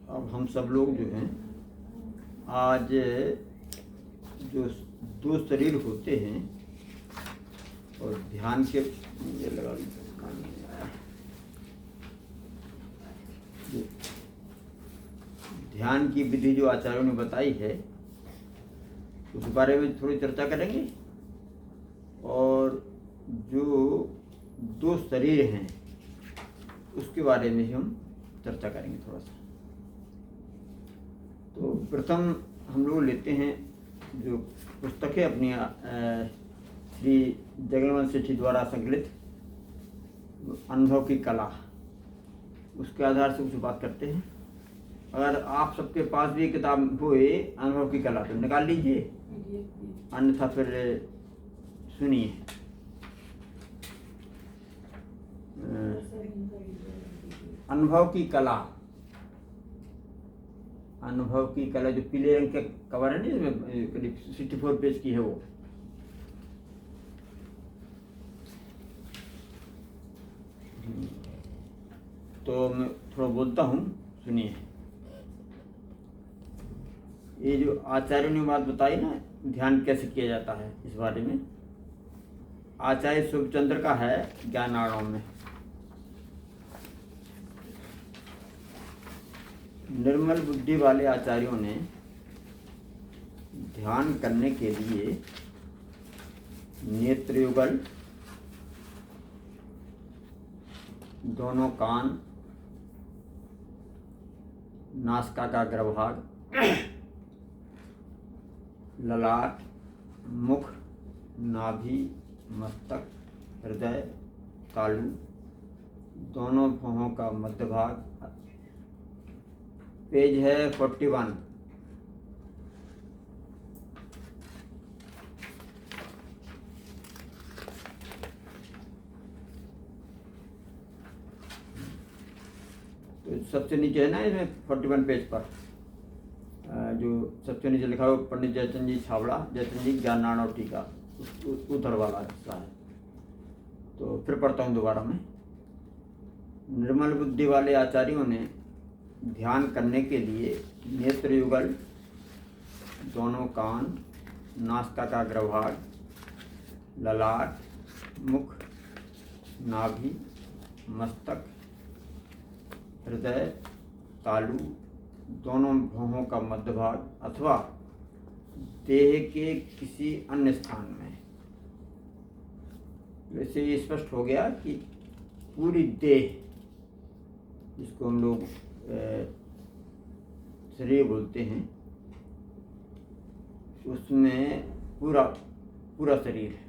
अब हम सब लोग जो हैं आज जो दो शरीर होते हैं और ध्यान के ये लगा ध्यान की विधि जो आचार्यों ने बताई है उस बारे में थोड़ी चर्चा करेंगे। और जो दो शरीर हैं उसके बारे में हम चर्चा करेंगे थोड़ा सा। तो प्रथम हम लोग लेते हैं जो पुस्तक है अपनी श्री जगन्नाथ सेठी द्वारा संकलित अनुभव की कला, उसके आधार से कुछ बात करते हैं। अगर आप सबके पास भी किताब होए अनुभव की कला तो निकाल लीजिए, अन्यथा फिर सुनिए। अनुभव की कला, अनुभव की कला जो पीले रंग के कवर है ना, करीब 64 पेज की है वो। तो मैं थोड़ा बोलता हूँ, सुनिए। ये जो आचार्यों ने बात बताई ना ध्यान कैसे किया जाता है, इस बारे में आचार्य शुभचंद्र का है ज्ञानार्णव में। निर्मल बुद्धि वाले आचार्यों ने ध्यान करने के लिए नेत्रयुगल, दोनों कान, नासिका का अग्रभाग, ललाट, मुख, नाभि, मस्तक, हृदय, तालु, दोनों भौहों का मध्य भाग, पेज है 41। तो सबसे नीचे है ना इसमें 41 पेज पर जो सबसे नीचे लिखा हुआ पंडित जयचंद जी छाबड़ा, जयचंद जी ज्ञानार्णव टीका, उधर वाला हिस्सा है। तो फिर पढ़ता हूँ दोबारा मैं। निर्मल बुद्धि वाले आचार्यों ने ध्यान करने के लिए नेत्रयुगल, दोनों कान, नासिका का अग्रभाग, ललाट, मुख, नाभि, मस्तक, हृदय, तालु, दोनों भौहों का मध्य भाग अथवा देह के किसी अन्य स्थान में। वैसे ये स्पष्ट हो गया कि पूरी देह, जिसको हम लोग शरीर बोलते हैं, उसमें पूरा शरीर है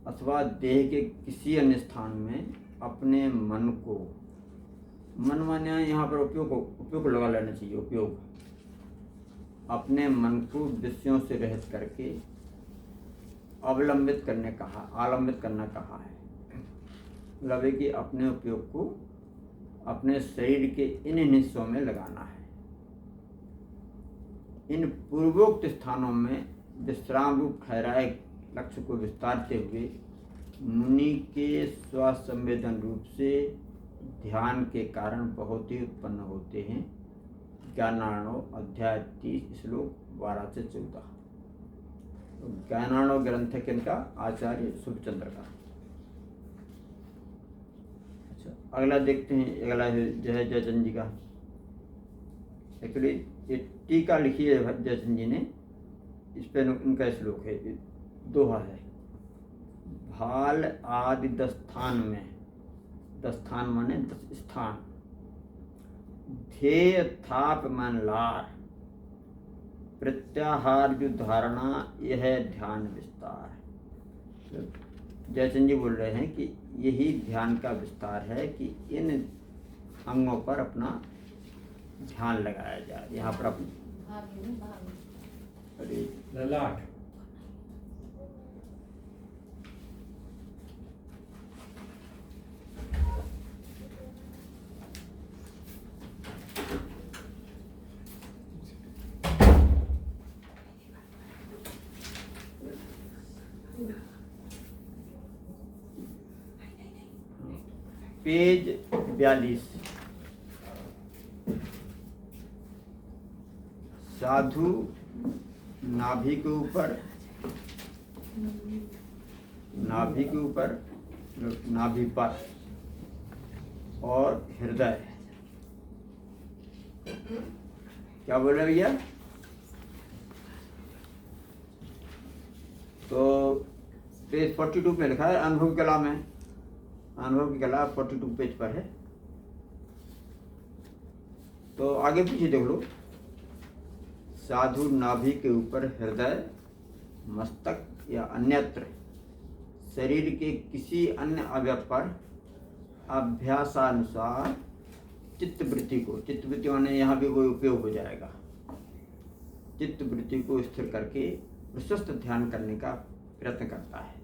अथवा देह के किसी अन्य स्थान में अपने मन को, मन माने यहाँ पर उपयोग लगा लेना चाहिए, उपयोग, अपने मन को विषयों से रहित करके आलंबित करना कहा है। मतलब है कि अपने उपयोग को अपने शरीर के इन हिस्सों में लगाना है। इन पूर्वोक्त स्थानों में विश्राम रूप ठहराए लक्ष्य को विस्तारते हुए मुनि के स्वसंवेदन रूप से ध्यान के कारण बहुत ही उत्पन्न होते हैं। ज्ञानार्णव अध्याय 30 श्लोक 12 से 14। ज्ञानार्णव ग्रंथ है इनका आचार्य शुभचंद्र का। अच्छा, अगला देखते हैं। अगला है जयचंद जी का। एक्चुअली ये टीका लिखी है जयचंद जी ने, इस पर उनका श्लोक है, दोहा है। भाल आदि 10 स्थान में, 10 स्थान माने 10 स्थान, ध्येय थाप मन लार, प्रत्याहार जो धारणा, यह ध्यान विस्तार। तो जयचंद जी बोल रहे हैं कि यही ध्यान का विस्तार है कि इन अंगों पर अपना ध्यान लगाया जाए। यहाँ पर ललाट, पेज 42। साधु नाभि के ऊपर, नाभि के ऊपर, नाभि पर और हृदय। क्या बोल रहे भैया? तो पेज 42 पे लिखा है, अनुभव की कला में, अनुभव की कला 42 पेज पर है। तो आगे पीछे देख लो। साधु नाभि के ऊपर हृदय, मस्तक या अन्यत्र शरीर के किसी अन्य अवयव पर अभ्यासानुसार चित्तवृत्ति को, चित्तवृत्ति माने यहाँ भी कोई उपयोग हो जाएगा, चित्तवृत्ति को स्थिर करके विश्वस्त ध्यान करने का प्रयत्न करता है।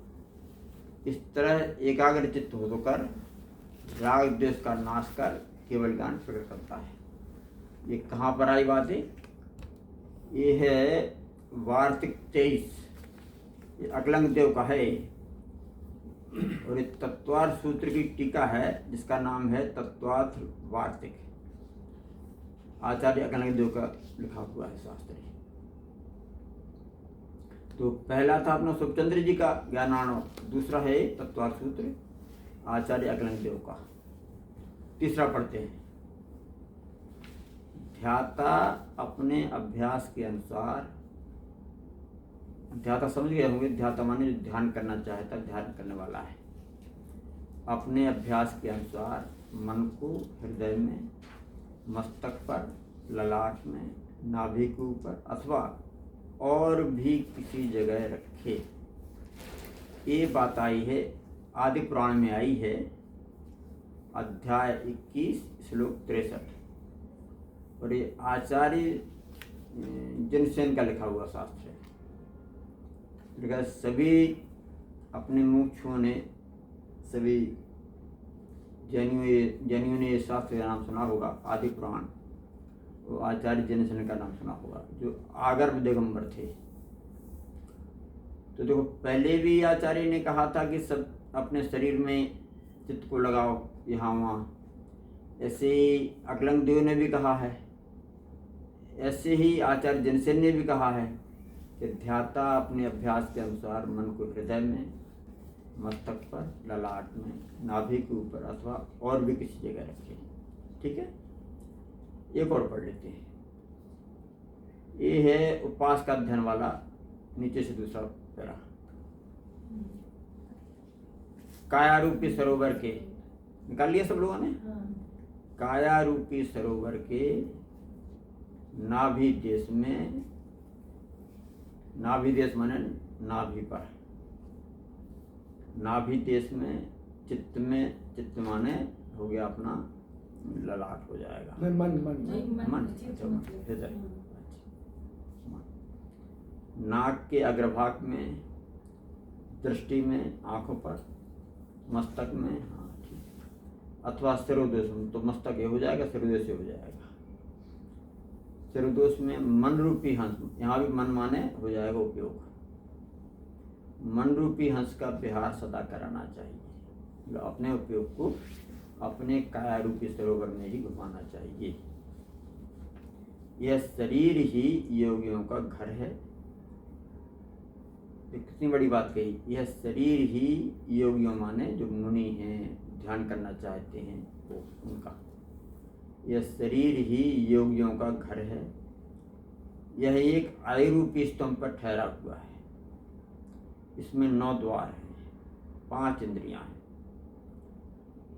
इस तरह एकाग्र चित्त होकर राग द्वेष का नाश कर केवल ज्ञान प्रकट करता है। ये कहाँ पर आई बात है? ये है वार्तिक 23, ये अकलंग देव का है। और ये तत्वार्थ सूत्र की टीका है जिसका नाम है तत्वार्थ वार्तिक, आचार्य अकलंग देव का लिखा हुआ है शास्त्र। तो पहला था अपना सुखचंद्र जी का ज्ञानार्णव, दूसरा है तत्वार्थ सूत्र आचार्य अकलंग देव का। तीसरा पढ़ते हैं। ध्याता अपने अभ्यास के अनुसार, ध्याता समझ गए होंगे, ध्याता माने जो ध्यान करना चाहता, ध्यान करने वाला है, अपने अभ्यास के अनुसार मन को हृदय में, मस्तक पर, ललाट में, नाभि के ऊपर अथवा और भी किसी जगह रखे। ये बात आई है, आदि पुराण में आई है, अध्याय 21 श्लोक 63। और ये आचार्य जनसेन का लिखा हुआ शास्त्र है। लेकिन सभी अपने मुख्यों ने, सभी जैनियों ने शास्त्र का नाम सुना होगा, आदि पुराण, वो आचार्य जनसेन का नाम सुना होगा, जो आगर्भ दिगंबर थे। तो देखो, पहले भी आचार्य ने कहा था कि सब अपने शरीर में चित्त को लगाओ, यहाँ वहाँ। ऐसे ही अकलंग देव ने भी कहा है, ऐसे ही आचार्य जनसेन ने भी कहा है कि ध्याता अपने अभ्यास के अनुसार मन को हृदय में, मस्तक पर, ललाट में, नाभि के ऊपर अथवा और भी किसी जगह रखे। ठीक है, एक और पढ़ लेते हैं। ये है उपास का अध्ययन वाला, नीचे से दूसरा पैरा। कायारूपी सरोवर के, निकाल लिया सब लोगों ने? कायारूपी सरोवर के नाभि देश में, नाभि देश माने नाभि पर, नाभि देश में चित्त में, चित्त माने हो गया अपना ललाट हो जाएगा, मन हृदय। नाक के अग्रभाग में, दृष्टि में, आंखों पर, मस्तक में, हाँ ठीक, अथवा सिरोदोष में, तो मस्तक ये हो जाएगा, सिरोदोष से हो जाएगा। सिरोदोष में मन रूपी हंस, यहाँ भी मन माने हो जाएगा उपयोग। मन रूपी हंस का विहार सदा कराना चाहिए, अपने उपयोग को अपने काया रूपी सरोवर में ही घुमाना चाहिए। यह शरीर ही योगियों का घर है। कितनी बड़ी बात कही, यह शरीर ही योगियों माने जो मुनि हैं, ध्यान करना चाहते हैं, वो उनका, यह शरीर ही योगियों का घर है। यह एक आयुरूपी स्तंभ पर ठहरा हुआ है। इसमें 9 द्वार हैं, 5 इंद्रियां हैं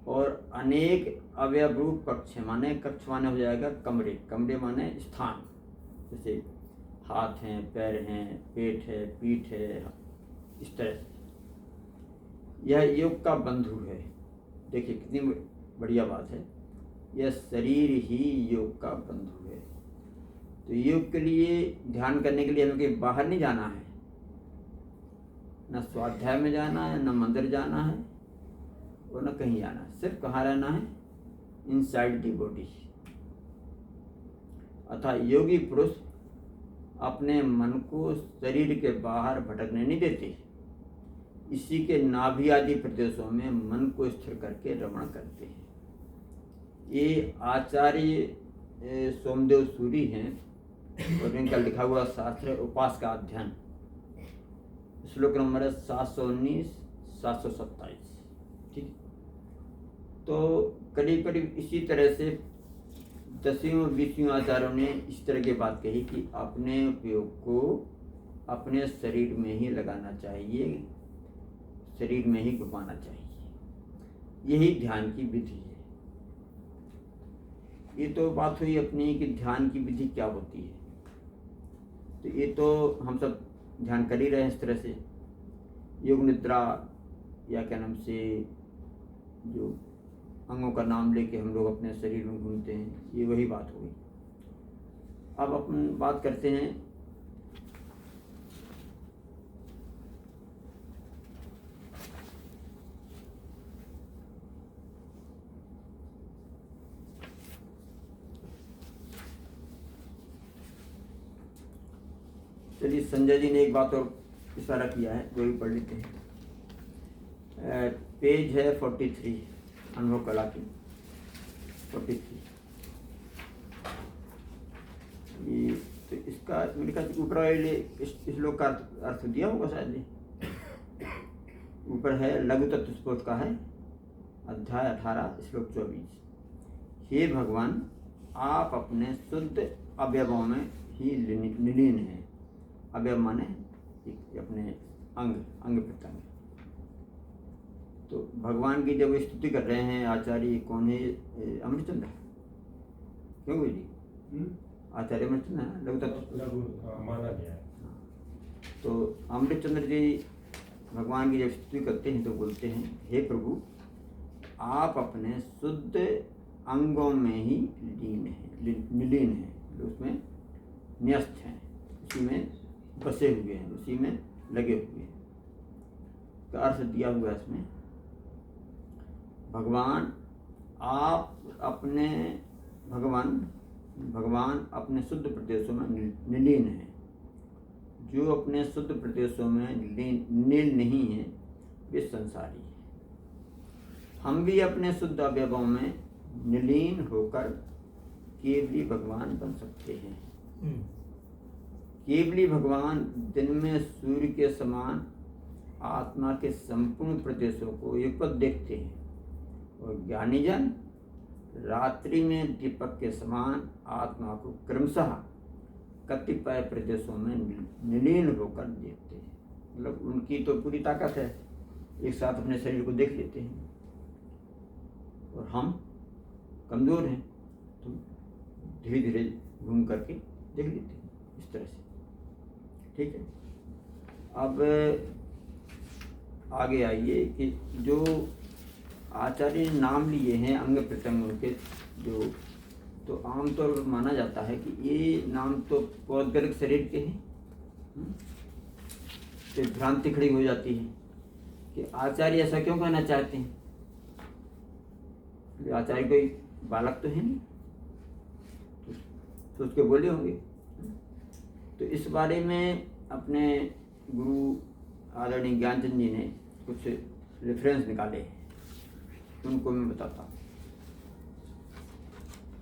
और अनेक अवयव रूप कक्ष है। माने कक्ष माने हो जाएगा कमरे, कमरे माने स्थान, जैसे हाथ हैं, पैर हैं, पेट है, पीठ है, इस तरह से। यह योग का बंधु है। देखिए कितनी बढ़िया बात है, यह शरीर ही योग का बंधु है। तो योग के लिए, ध्यान करने के लिए हमें कहीं बाहर नहीं जाना है, न स्वाध्याय में जाना है, न मंदिर जाना है और न कहीं जाना है। सिर्फ कहाँ रहना है? Inside the body. अतः योगी पुरुष अपने मन को शरीर के बाहर भटकने नहीं देते। इसी के नाभि आदि प्रदेशों में मन को स्थिर करके रमण करते हैं। ये आचार्य सोमदेव सूरी हैं, और इनका लिखा हुआ शास्त्र है उपास का अध्ययन। श्लोक नंबर है 719 727। ठीक, तो करीब करीब इसी तरह से 10वीं और 20वीं आचार्यों ने इस तरह की बात कही कि अपने उपयोग को अपने शरीर में ही लगाना चाहिए, शरीर में ही घुमाना चाहिए। यही ध्यान की विधि है। ये तो बात हुई अपनी कि ध्यान की विधि क्या होती है। तो ये तो हम सब ध्यान कर ही रहे हैं इस तरह से, योग निद्रा या क्या नाम से जो अंगों का नाम लेके हम लोग अपने शरीर में घूमते हैं, ये वही बात हुई। अब अपन बात करते हैं चलिए, संजय जी ने एक बात और इशारा किया है, वो भी पढ़ लेते हैं। पेज है 43, अनुभव कला की 43। ये तो इसका मेरे ख्याल से ऊपर वाले इस श्लोक का अर्थ दिया होगा शायद। ऊपर है लघु तत्व स्फोट का है, अध्याय 18 श्लोक 24। हे भगवान, आप अपने शुद्ध अवयवों में ही निलीन हैं। अवयव माने अपने अंग प्रत्यंग। तो भगवान की जब स्तुति कर रहे हैं आचार्य, कौन है? अमृतचंद्र, क्यों जी? आचार्य अमृतचंद्र है, लघु तत्व माना गया है। तो अमृतचंद्र जी भगवान की जब स्तुति करते हैं तो बोलते हैं, हे प्रभु, आप अपने शुद्ध अंगों में ही निलीन हैं, उसमें न्यस्त हैं, उसी में बसे हुए हैं, उसी में लगे हुए हैं। का अर्थ दिया हुआ है इसमें, भगवान आप अपने भगवान अपने शुद्ध प्रदेशों में निलीन हैं। जो अपने शुद्ध प्रदेशों में लीन नहीं है वे संसारी है। हम भी अपने शुद्ध अवयवों में निलीन होकर केवली भगवान बन सकते हैं। केवली भगवान दिन में सूर्य के समान आत्मा के संपूर्ण प्रदेशों को एकवट देखते हैं, और ज्ञानी जन रात्रि में दीपक के समान आत्मा को क्रमशः कतिपय प्रदेशों में निलीन होकर देखते हैं। मतलब उनकी तो पूरी ताकत है, एक साथ अपने शरीर को देख लेते हैं, और हम कमज़ोर हैं तो धीरे धीरे घूम करके देख लेते हैं इस तरह से। ठीक है, अब आगे आइए कि जो आचार्य ने नाम लिए हैं अंग प्रत्यंगों के, जो तो आमतौर पर माना जाता है कि ये नाम तो पौद्गलिक शरीर के हैं। तो भ्रांति खड़ी हो जाती है कि आचार्य ऐसा क्यों कहना चाहते हैं? आचार्य कोई बालक तो है नहीं, तो उसके बोले होंगे। तो इस बारे में अपने गुरु आदरणीय ज्ञानचंद जी ने कुछ रेफरेंस निकाले हैं, उनको मैं बताता हूँ।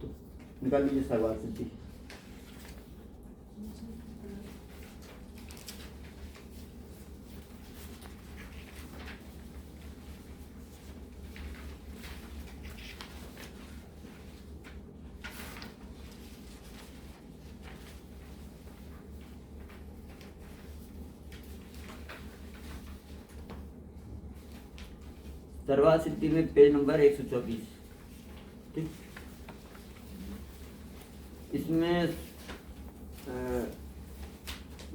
तो निकाल लीजिए सर्वार्थ सिद्धि। सर्वार्थ सिद्धि में पेज नंबर 124। ठीक, इसमें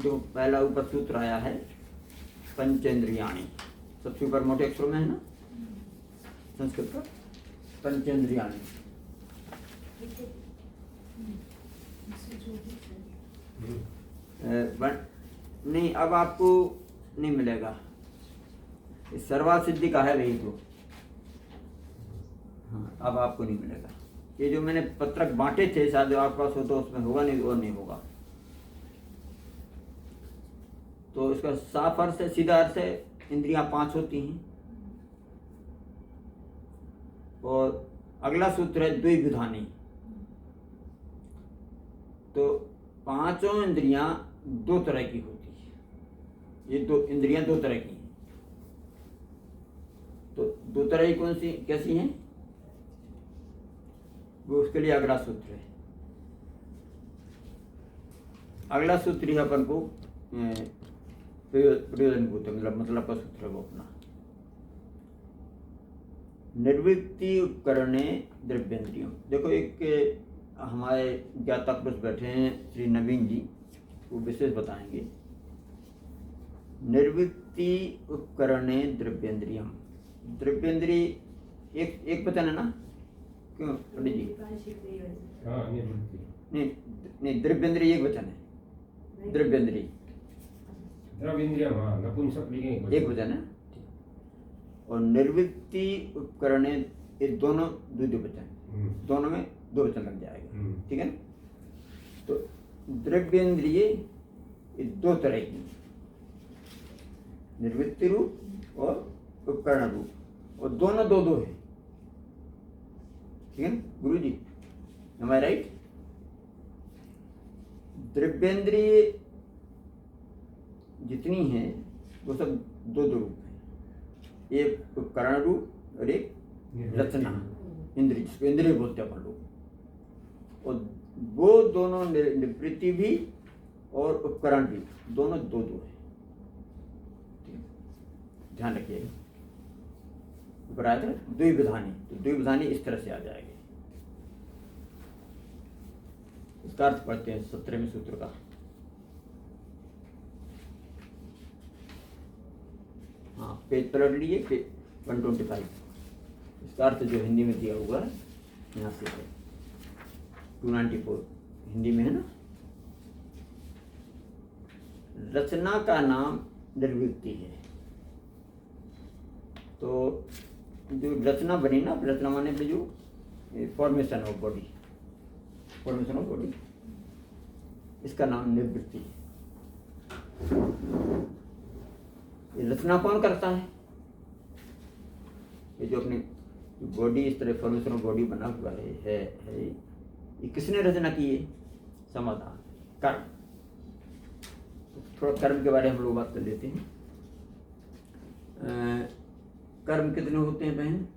जो पहला ऊपर सूत्र आया है पंचेंद्रियाणि, सबसे ऊपर मोटे अक्षरों में है ना संस्कृत का, पंचेंद्रियाणि। नहीं, अब आपको नहीं मिलेगा, सर्वार्थ सिद्धि का है वही तो। हाँ, अब आपको नहीं मिलेगा। ये जो मैंने पत्रक बांटे थे शायद आपके पास हो तो उसमें होगा, नहीं और नहीं होगा। तो इसका साफ अर्थ है, सीधा अर्थ है, इंद्रियां 5 होती हैं। और अगला सूत्र है द्विविधानी। तो पांचों इंद्रियां दो तरह की होती है। ये दो इंद्रियां दो तरह की हैं। तो दो तरह की कौन सी कैसी हैं, वो उसके लिए अगला सूत्र है। अगला सूत्र ही अपन को प्रयोजनभूत मतलब का सूत्र है वो अपना। निर्वृत्ति उपकरणे द्रव्येंद्रियों। देखो एक हमारे ज्ञाता पुरुष बैठे हैं श्री नवीन जी, वो विशेष बताएंगे। निर्वृत्ति उपकरणे द्रव्येंद्रियम। द्रव्येंद्री एक वचन है ना, क्यों पंडित जी? नहीं द्रव्येंद्री एक वचन है। द्रव्येंद्री एक वचन है। और निर्वृत्ति उपकरणे ये दोनों द्वितीय वचन, दोनों में दो वचन लग जाएगा। ठीक है ना? तो द्रव्येंद्रिय ये दो तरह की, निर्वृत्ति रूप और उपकरण रूप, और दोनों दो दो है। ठीक है ना गुरु जी, एम आई राइट? द्रव्येंद्रिय जितनी है वो सब दो दो रूप है, एक उपकरण रूप और एक रचना इंद्रिय, जिसको इंद्रिय बोलते हैं अपन लोग। और वो दोनों निवृत्ति भी और उपकरण भी दोनों दो दो है। ध्यान रखिएगा। ऊपर आया था द्विविधानी, तो द्विविधानी इस तरह से आ जाएगी। इसका अर्थ पढ़ते हैं 17वें सूत्र का। हाँ पेज पलट लीजिए, पेज 125। इसका अर्थ जो हिंदी में दिया हुआ है यहाँ से है 294 हिंदी में है ना। रचना का नाम निर्वृत्ति है। तो जो रचना बनी ना, रचना माने पे जो formation of body, formation of body, इसका नाम निवृत्ति है। ये रचना कौन करता है? ये जो अपनी बॉडी इस तरह फॉर्मेशन ऑफ बॉडी बना हुआ है ये किसने रचना की है? समाधान कर्म। थोड़ा कर्म के बारे में हम लोग बात कर लेते हैं। कर्म कितने होते हैं बहन?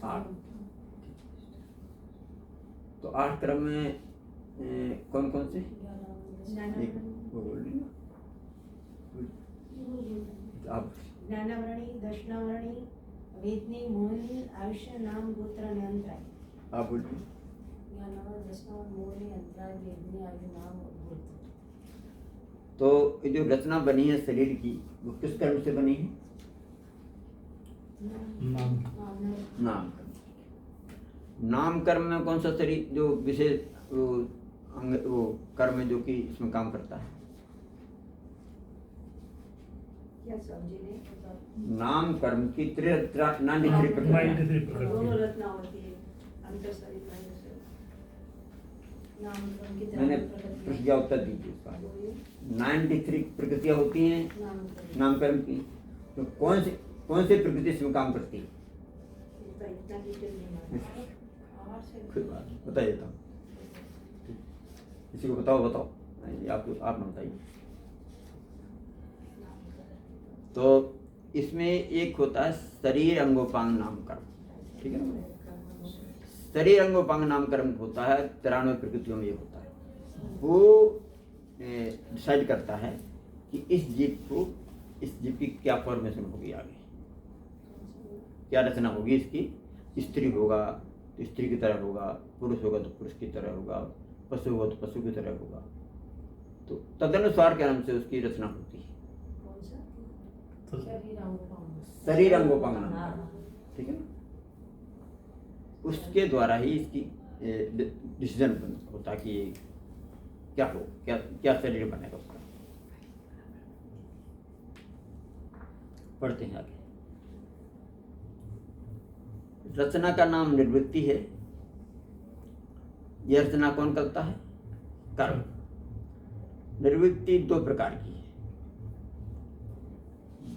8। तो 8 कर्म में कौन कौन से? एक वो बोल रही ना आप। ज्ञानावरणी, दर्शनावरणी, वेदनी, मोहनी, आयुष्य, नाम, गोत्र, अंतराय। आप बोलिए। ज्ञानावर, दर्शनावर, मोहनी, अंतराय, वेदनी, आयु, नाम और गोत्र। तो ये जो रचना बनी है शरीर की, वो किस कर्म से बनी है? नाम कर्म। नाम कर्म में कौन सा शरीर जो विशेष वो कर्म है जो कि इसमें काम करता है? क्या समझे नहीं? नाम कर्म की नानी प्रक्रिया रचना होती है अंतर शरीर नाम कर्म की मैंने प्रक्रिया उत्तर दीजिए इसका। 93 प्रकृतियां होती हैं नाम कर्म की। तो कौन से प्रकृति इसमें काम करती है? बताइए तो, किसी को बताओ आप ना बताइए। तो इसमें एक होता है शरीर अंगोपांग नाम कर्म। ठीक है ना? शरीर अंगोपांग नाम कर्म होता है 93 प्रकृतियों में ये होता है। वो डिसाइड करता है कि इस जीव की क्या फॉर्मेशन होगी, आगे क्या रचना होगी इसकी। स्त्री होगा तो स्त्री की तरह होगा, पुरुष होगा तो पुरुष की तरह होगा, पशु होगा तो पशु की तरह होगा। तो तदनुसार के नाम से उसकी रचना होती है। शरीर अंगोपांग नाम। ठीक है ना? उसके द्वारा ही इसकी डिसीजन होता है कि क्या हो, क्या शरीर बनेगा उसका। पढ़ते हैं आगे। रचना का नाम निर्वृत्ति है। यह रचना कौन करता है? कर्म। निर्वृत्ति 2 प्रकार की है,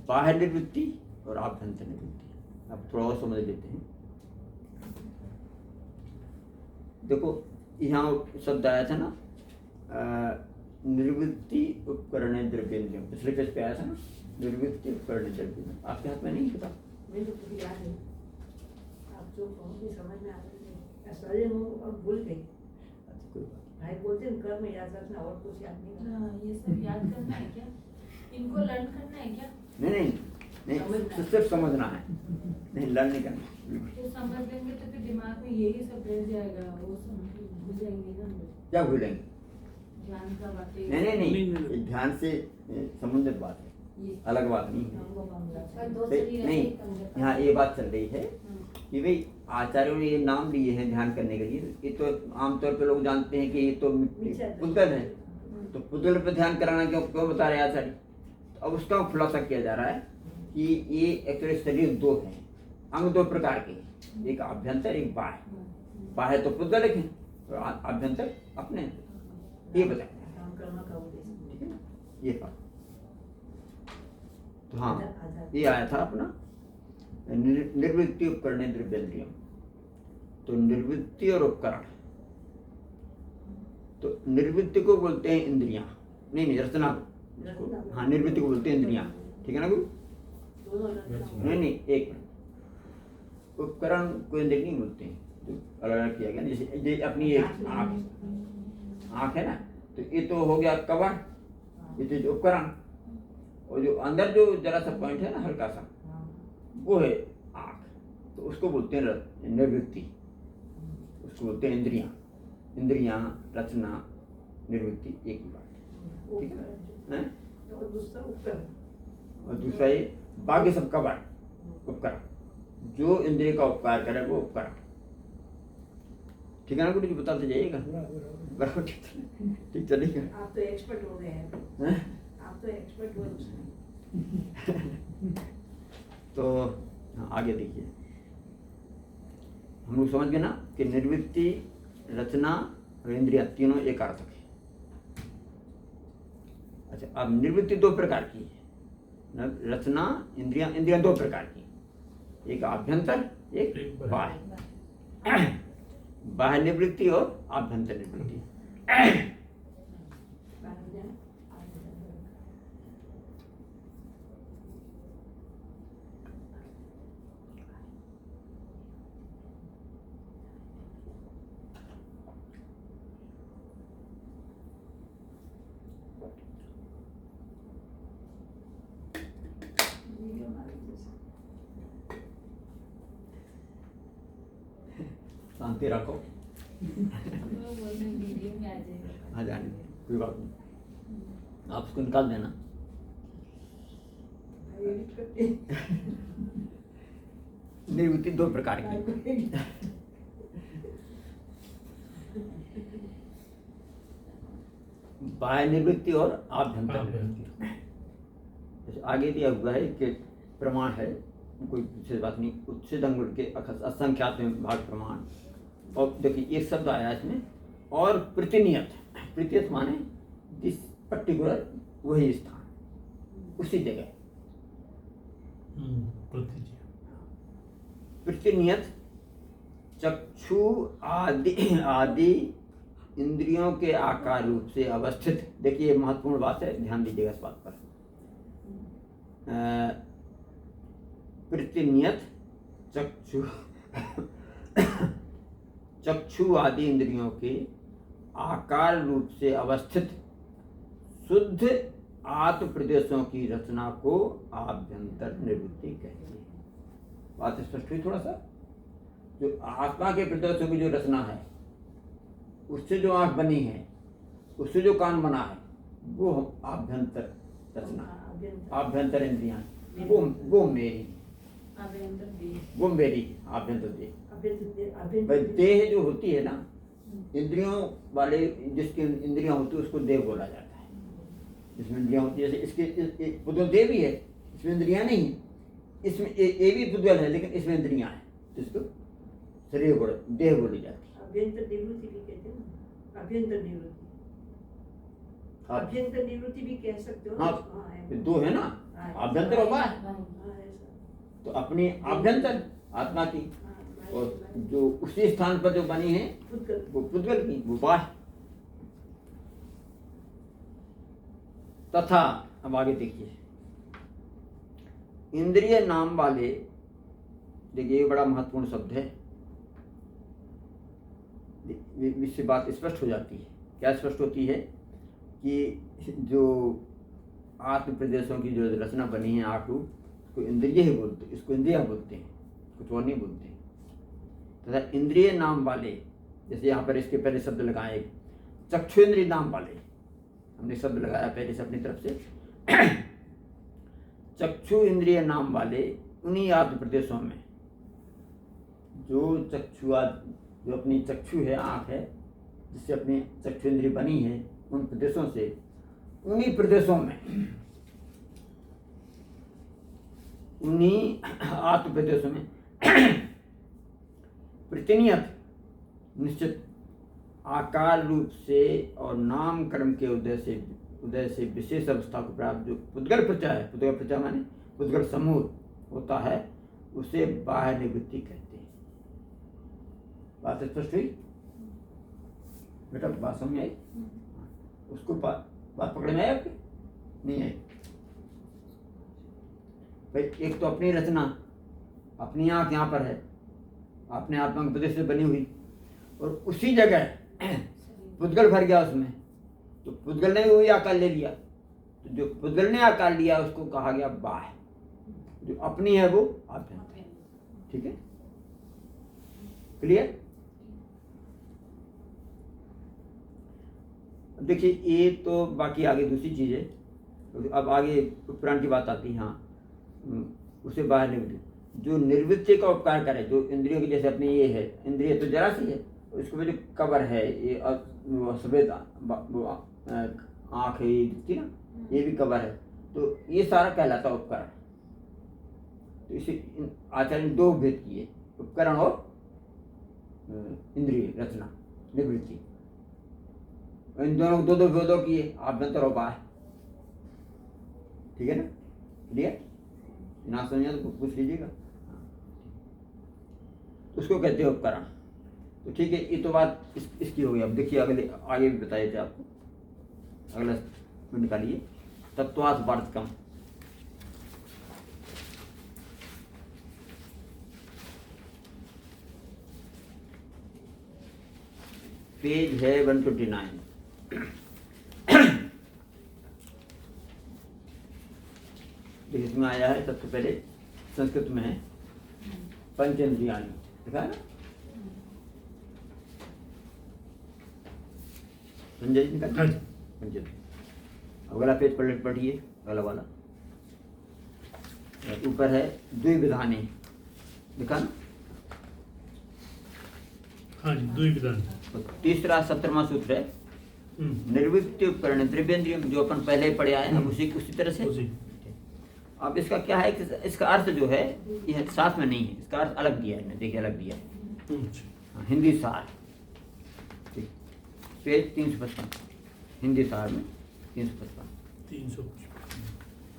बाह्य निर्वृत्ति और आभ्यंतर निर्वृत्ति। अब थोड़ा और समझ लेते हैं। देखो यहाँ शब्द आया था ना निर्वृत्ति उपकरण द्रव्येंद्रियम, पिछले पेज पे आया था ना, निर्वृत्ति उपकरण द्रव्येंद्रियम। आपके हाथ में नहीं पता? मेरे को तो याद है, आप जो कहोगे समझ में आता है। सॉरी अब भूल गई। अच्छा कोई बात भाई बोलते हैं कर्म याद रखना और कुछ याद नहीं रखना। हाँ, ये सब याद करना है क्या? इनको लर्न करना है क्या? नहीं, सिर्फ समझना है, नहीं लर्न नहीं करना। तो समझ लेंगे तो फिर दिमाग में यही सब रह जाएगा, वो सब भूल जाएंगे ना हम लोग। क्या भूलेंगे? ध्यान का बातें। नहीं, ध्यान से संबंधित बात है, ये अलग बात नहीं है। हमको मामला पर दो नहीं, शरीर नहीं, ऐसे ही अंदर का। यहाँ ये बात चल रही है हाँ। कि भाई आचार्यों ने ये नाम दिए हैं ध्यान करने के लिए। ये तो आमतौर पे लोग जानते हैं कि ये तो पुद्गल है, तो पुद्गल पे ध्यान कराना क्यों क्यों बता रहे हैं आचार्य? तो अब उसका खुलासा किया जा रहा है कि ये एक्चुअली शरीर दो हैं, अंग दो प्रकार के हैं, एक आभ्यंतर एक बाह्य। बाह्य तो पुद्गल है और आभ्यंतर अपने हैं। ये बताया काम कर्म का उद्देश्य। ठीक है ना, ये बात। तो हाँ, आधार। ये आया था अपना निर्वृत्ति उपकरण द्रव्येंद्रियम। तो निर्वृत्ति और उपकरण, तो निर्वृत्ति को बोलते हैं इंद्रियां, नहीं रचना को। हाँ, निर्वृत्ति को बोलते हैं इंद्रियां, ठीक है ना गुरु? दोनों रचना। नहीं एक मिनट, उपकरण को इंद्रिय नहीं बोलते हैं, तो अलग अलग किया गया ना। जैसे ये अपनी एक आँख है ना, तो ये तो हो गया कवर, ये तो उपकरण। और जो अंदर जो जरा सा पॉइंट है ना हल्का सा, वो है आँख, तो उसको बोलते हैं निर्वृत्ति, उसको बोलते हैं इंद्रियां। इंद्रियां, रचना, निर्वृत्ति एक ही बात, ठीक है ना? और दूसरा उपकरण। और दूसरा ये बाकी सब कवर, उपकरण, जो इंद्रिय का उपकार करे वो उपकरण, ठीक है ना गुरु जी? बताते जाइएगा, बराबर ठीक चलेगा। आप तो एक्सपर्ट हो गए हैं। हैं? आप तो एक्सपर्ट हो उसमें। तो हाँ, आगे देखिए, हम लोग समझ गए ना कि निर्वृत्ति, रचना और इंद्रिया तीनों एक अर्थक है। अच्छा, अब निर्वृत्ति दो प्रकार की है, रचना, इंद्रिया दो प्रकार की, एक आभ्यंतर एक बाह्य। बाह्य निवृत्ति और आभ्यंतर निवृत्ति। शांति रखो, वो बोलने वीडियो में आ जाएगा। आ जाने दो, कोई बात नहीं, आप उसको निकाल देना। निर्वृत्ति दो प्रकार की, बाह्य निवृत्ति और आभ्यंतर निवृत्ति। जैसे आगे दिया हुआ है कि प्रमाण है, कोई विशेष बात नहीं, उच्छेद अंगुल के असंख्यात में भाग प्रमाण। और देखिए एक शब्द आया इसमें, और प्रतिनियत, प्रतिनियत माने दिस पर्टिकुलर, वही स्थान उसी जगह, प्रतिनियत चक्षु आदि इंद्रियों के आकार रूप से अवस्थित। देखिए महत्वपूर्ण बात है, ध्यान दीजिएगा इस बात पर। प्रतिनियत चक्षु आदि इंद्रियों के आकार रूप से अवस्थित शुद्ध आत्म प्रदेशों की रचना को आभ्यंतर निवृत्ति कहते हैं। बात स्पष्ट हुई थोड़ा सा? जो आत्मा के प्रदेशों की जो रचना है, उससे जो आंख बनी है, उससे जो कान बना है, वो आभ्यंतर रचना है, आभ्यंतर इंद्रियां, वो मेरी, वो मेरी आभ्यंतर देह। भाई देह जो होती है ना, इंद्रियों वाले जिसकी इंद्रियां होती है उसको देह बोला जाता है। इसमें इंद्रियां होती है, जैसे इसके पुद्गल देह भी है, इसमें इंद्रियां नहीं है, इसमें ये भी पुद्गल है लेकिन इसमें इंद्रियां हैं, तो इसको शरीर बोला, देह बोली जाती है। अभ्यंतर निवृत्ति भी कहते हैं ना, अभ्यंतर निवृत्ति, अभ्यंतर निवृत्ति भी कह सकते हो। हाँ, दो है ना, आभ्यंतर और बाह्य। तो अपनी आभ्यंतर आत्मा की और जो उसी स्थान पर जो बनी है पुद्गल। वो पुद्गल की, वो बाह्य। तथा अब आगे देखिए, इंद्रिय नाम वाले, देखिए ये बड़ा महत्वपूर्ण शब्द है, इससे बात स्पष्ट हो जाती है। क्या स्पष्ट होती है कि जो आत्म प्रदेशों की जो रचना बनी है 8 रूप, इसको इंद्रिय ही बोलते, इसको इंद्रिया बोलते हैं, कुछ और नहीं बोलते। तथा इंद्रिय नाम वाले, जैसे यहाँ पर इसके पहले शब्द लगाए चक्षुन्द्रिय नाम वाले, हमने शब्द लगाया पहले से अपनी तरफ से, चक्षु इंद्रिय नाम वाले उन्हीं आत्म प्रदेशों में, जो जो अपनी चक्षु है, आँख है, जिससे अपनी चक्षु इंद्रिय बनी है, उन प्रदेशों से, उन्हीं प्रदेशों में, उन्हीं आत्म प्रदेशों में प्रतिनियत निश्चित आकार रूप से और नाम कर्म के उदय से विशेष अवस्था को प्राप्त जो पुद्गल प्रत्यय है, पुद्गल प्रत्यय माने पुद्गल समूह होता है, उसे बाह्य निवृत्ति कहते हैं। बात स्पष्ट हुई बेटा? बात समझ आई? उसको बात पकड़ में आई आपकी? नहीं आई? भाई एक तो अपनी रचना, अपनी आँख यहाँ पर है, अपने आत्मा के प्रदेश से बनी हुई, और उसी जगह पुद्गल भर गया उसमें, तो पुद्गल ने वही आकार ले लिया, तो जो पुद्गल ने आकार लिया उसको कहा गया बाह्य, जो अपनी है वो आभ्यंतर। ठीक है, क्लियर? देखिए ये तो बाकी आगे दूसरी चीज है। अब आगे उपकरण की बात आती है। हाँ, उसे बाहर निवृत्ति, जो निवृत्ति का उपकार करे, जो इंद्रियों की जैसे अपनी ये है, इंद्रिय तो जरा सी है, उसको जो कवर है, ये सफेद आँख है, ये दिखती ना, ये भी कवर है, तो ये सारा कहलाता उपकरण। तो इसे आचार्य ने 2 भेद किए, उपकरण और इंद्रिय रचना निवृत्ति, इन दोनों को 2 भेदों किए, आभ्यंतर और बाह्य। ठीक है ना? क्लियर? ना समझे तो पूछ लीजिएगा। उसको कहते हैं उपकरण। तो ठीक है, ये तो बात इसकी हो गई। अब देखिए अगले आगे भी बताए थे आपको, अगला निकालिए, तत्वात् वार्तिकम। पेज है 129। देखिए इसमें आया है, सबसे पहले संस्कृत में है पंचेंद्रियाणि, देखा है ना? संजय जी निकाल पंचेंद्रिय। अगला पेज पढ़िए, अगला वाला ऊपर है द्विविधानी, देखा ना? हाँ जी, द्विविधानी। तो तीसरा 17वां सूत्र है निर्वृत्ति उपकरण द्रव्येंद्रिय, जो अपन पहले पढ़े आए हैं, उसी तरह से। अब इसका क्या है कि इसका अर्थ जो है यह साथ में नहीं है, इसका अर्थ अलग दिया है, देखिए अलग दिया है। हिंदी सार, पेज 355, हिंदी सार में 355।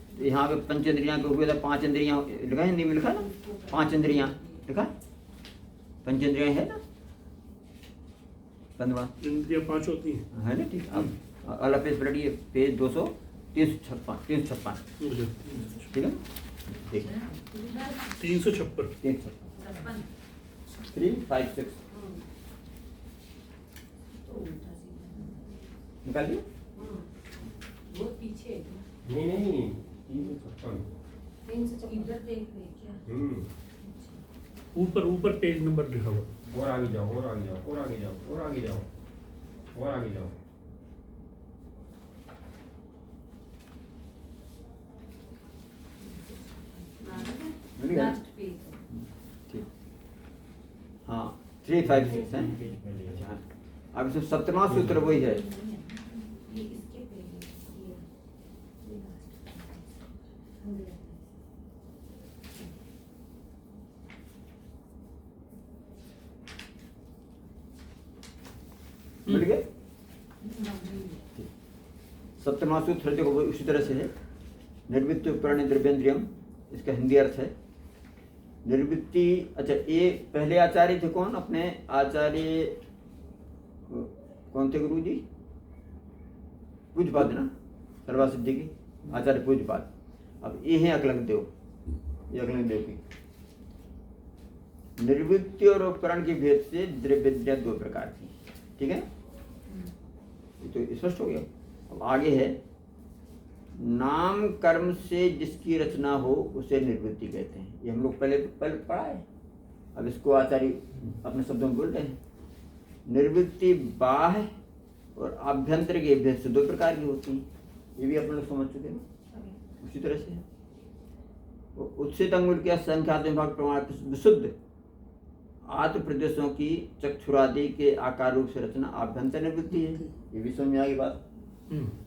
तो यहाँ पे पंचेंद्रियाँ के हुए था, 5 इंद्रियाँ लिखा, हिंदी में लिखा ना, 5 इंद्रियाँ लिखा, पंचेंद्रियाँ है ना, इंद्रियाँ 5 होती हैं, है ना? ठीक। अब अगला पेज पढ़िए, पेज 356। ठीक है, देखिए 356 356 निकालिए। वो पीछे है। नहीं 356। 356 इधर देख रहे क्या? ऊपर पेज नंबर लिखा हुआ। और आगे जाओ, और आगे जाओ, और आगे जाओ, और आगे जाओ, और आगे जाओ। Last page. ठीक, हाँ 356 है। अच्छा, अब इसमें 17वां सूत्र वही है। ये इसके पेज ये मिल गए? 17वां सूत्र देखो उसी तरह से है, निर्वृत्ति उपकरण द्रव्येंद्रियम, इसका हिंदी अर्थ है निर्वृत्ति। अच्छा, ये पहले आचार्य थे कौन? अपने आचार्य कौन थे गुरु जी? पूज्यपाद ना, सर्वासिद्धि के आचार्य पूज्यपाद। अब ये हैं अकलंक देव, ये अकलंक देव की। निर्वृत्ति और उपकरण के भेद से द्रव्य विद्या दो प्रकार की, ठीक है, ये तो स्पष्ट हो गया। अब आगे है, नाम कर्म से जिसकी रचना हो उसे निर्वृत्ति कहते हैं। ये हम लोग पहले पढ़ा है, अब इसको आचार्य अपने शब्दों में बोल रहे हैं। निर्वृत्ति बाह्य और आभ्यंतर के भेद से दो प्रकार की होती है, ये भी अपन लोग समझ चुके हैं। उसी तरह से उत्सित अंगुल के संख्यात विभाग प्रमाण विशुद्ध आत्म प्रदेशों की चक्षुरादि के आकार रूप से रचना आभ्यंतर निवृत्ति है। ये भी समझ में आ गई बात।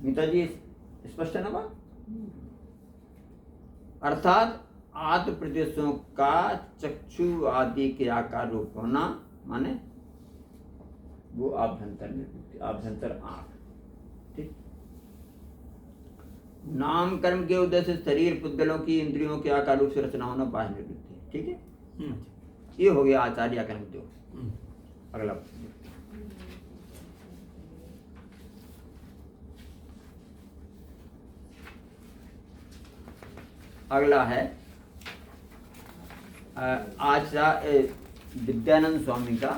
मीता जी स्पष्ट है ना बात? अर्थात आत्म प्रदेशों का चक्षु आदि के आकार रूप होना माने वो आभ्यंतर निवृत्ति, आभ्यंतर आंख, ठीक। नाम कर्म के उद्देश्य से शरीर पुद्गलों की इंद्रियों के आकार रूप से रचना होना बाह्य निवृत्ति है, ठीक है। ये हो गया आचार्य कर्म जो। अगला अगला है आचार्य विद्यानंद स्वामी का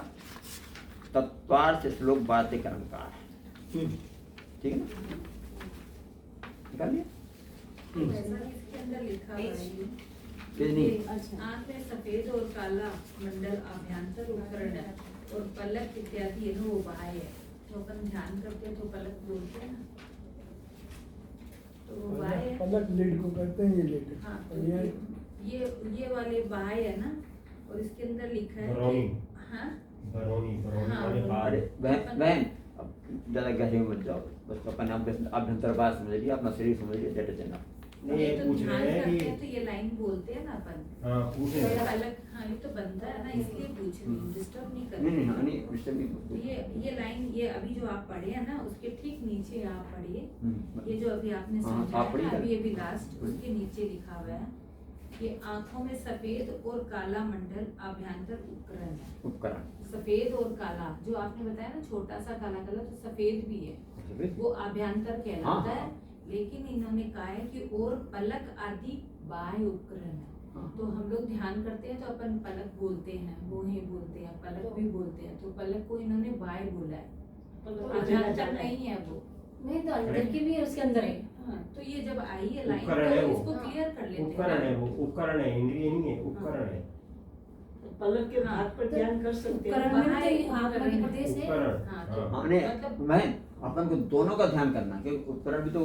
तत्वार्थ श्लोक बातें कर्मकार, ठीक है ना, निकाल लिया। इसके अंदर लिखा हुआ है नहीं, आँख में सफेद और काला मंडल आभ्यंतर उपकरण है और पलक इत्यादि ये वो बाह्य है। तो अपन ध्यान करते हैं तो पलक बोलते हैं ना, तो वो बाह्य है। पलक लीड को करते हैं, ये लीड। हाँ, तो और ये वाले बाह्य है ना, और इसके अंदर लिखा है बरौनी। हाँ बरौनी हाँ, वाले अरे बाल। बहन अब ज्यादा गहरे में मत जाओ, बस अपन आभ्यंतर बात समझ लिया, अपना शरीर समझ लिया, डेटा देना। नहीं, ये ये तो पूछ ध्यान रहे हैं करते कि हैं तो ये लाइन बोलते हैं ना अपन। हाँ पूछ रहे हैं। अलग हाँ, ये तो बनता है ना, इसलिए पूछ रही हूँ, डिस्टर्ब नहीं कर नहीं रही नहीं हूँ। हाँ, नहीं डिस्टर्ब नहीं। ये लाइन ये अभी जो आप पढ़े हैं ना, उसके ठीक नीचे आप पढ़िए। ये जो अभी आपने हाँ, समझा आप है पढ़िए ना, ना। अभी लास्ट उसके नीचे लिखा हुआ है, ये आंखों में सफेद और काला मंडल आभ्यंतर उपकरण है। उपकरण सफेद और काला जो आपने बताया ना, छोटा सा काला काला तो सफेद भी है, वो आभ्यंतर कहलाता हाँ, है। हाँ। लेकिन इन्होंने कहा है कि और पलक आदि बाह्य उपकरण है। हाँ। तो हम लोग ध्यान करते हैं तो अपन पलक बोलते हैं, बोहे बोलते हैं, पलक भी बोलते हैं, तो पलक को इन्होंने बाह्य बोला है, तो आभ्यंतर नहीं है वो। नहीं तो अंदर की भी है, उसके अंदर है। हाँ, तो ये जब आई है लाइन उपकरण है तो वो। इसको क्लियर कर लेते उपकरण है हैं। वो, उपकरण है, इंद्रिय नहीं है, उपकरण है। पलक के भाग पर ध्यान कर सकते हैं। उपकरण में तो आत्मा के प्रदेश है। उपकरण हाँ, हाँ। हाँ नहीं मतलब बहन, अपन को दोनों का ध्यान करना, क्योंकि उपकरण भी तो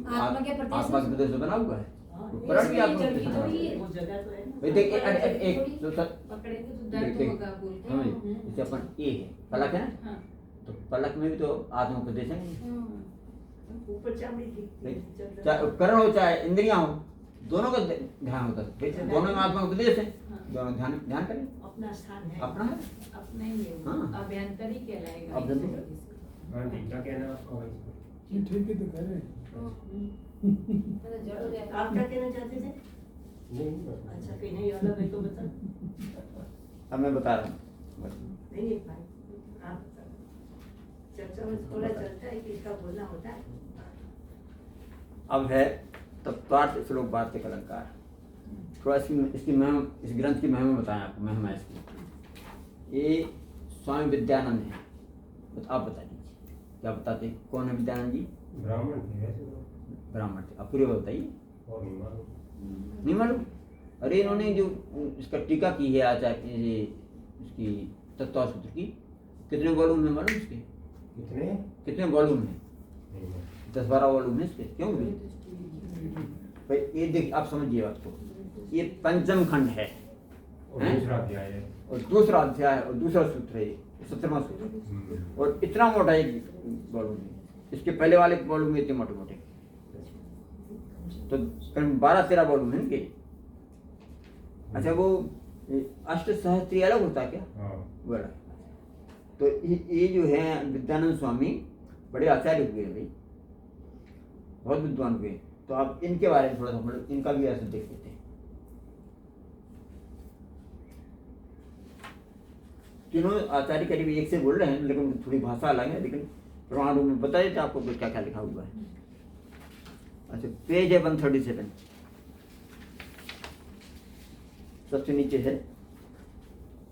आत्मा के प्रदेश आत्मा के प्रदेश से बना हुआ है। हाँ, उपकरण भी आत्मा के जबकि प्रदेश से बना थोड़ी हुआ है। वो जगह तो है ना। भाई देख एक दो सर पकड़ेंगे तो दर्द देख, होगा बोलते हाँ, हैं। जैसे अपन ये है पलक है ना, हाँ, तो पलक में भी तो आत्मा का प्रदेश है। ऊपर चामड़ी दिखती है, चाहे उपकरण हो चाहे इंद्रियां हो, दोनों का ध्यान होता है। भाई दोनों में आत्मा का प्रदेश है, दोनों ध्यान ध्यान करें, अपना स्थान है। अपना है। अपना ही है वो, हाँ। अभ्यंतर ही कहलाएगा। अभ्यंतर। हाँ जी, क्या कहना है आपका भाई? ये ठीक है तो कह रहे हैं। आप क्या कहना चाहते थे? नहीं अच्छा कहीं अलग है तो बता। अब मैं बता रहा हूँ। नहीं नहीं भाई, आप बताओ। चर्चा में थोड़ा चलता है कि इसका बोलना होता है। अब है तत्वार्थ श्लोक बातें अलंकार। थोड़ा इसकी महिमा, इस ग्रंथ की महिमा बताएं आपको, महिमा इसकी। ये स्वामी विद्यानंद है, आप बता दीजिए क्या बताते, कौन है विद्यानंद जी? ब्राह्मण थे वैसे तो, ब्राह्मण थे। आप पूरे बताइए। और नहीं मालूम। नहीं मालूम? अरे इन्होंने जो इसका टीका की है आचार्य ये इसकी तत्वार्थ सूत्र की, कितने वॉल्यूम है मालूम इसके? कितने? कितने वॉल्यूम है? नहीं मालूम। 10-12 वॉल्यूम है इसके। क्यों भी भाई ये देखिए, आप समझिए बात को, ये पंचम खंड है और हैं? दूसरा अध्याय है। और दूसरा अध्याय और दूसरा सूत्र है, 17वां सूत्र, और इतना मोटा एक वॉल्यूम है। इसके पहले वाले वॉल्यूम में इतने मोटे मोटे, तो करीब 12-13 वॉल्यूम है इनके। अच्छा वो अष्ट सहस्त्री अलग होता है क्या? हाँ। वो अलग। तो ये जो है विद्यानंद स्वामी बड़े आचार्य हुए भाई, बहुत विद्वान हुए। तो आप इनके बारे में थोड़ा सा मतलब इनका भी ऐसे देख लेते हैं। तीनों आचार्य करीब एक से बोल रहे हैं, लेकिन थोड़ी भाषा अलग है, लेकिन प्रमाण रूप में बता देते आपको क्या क्या लिखा हुआ है। अच्छा, पेज है 137, सबसे नीचे है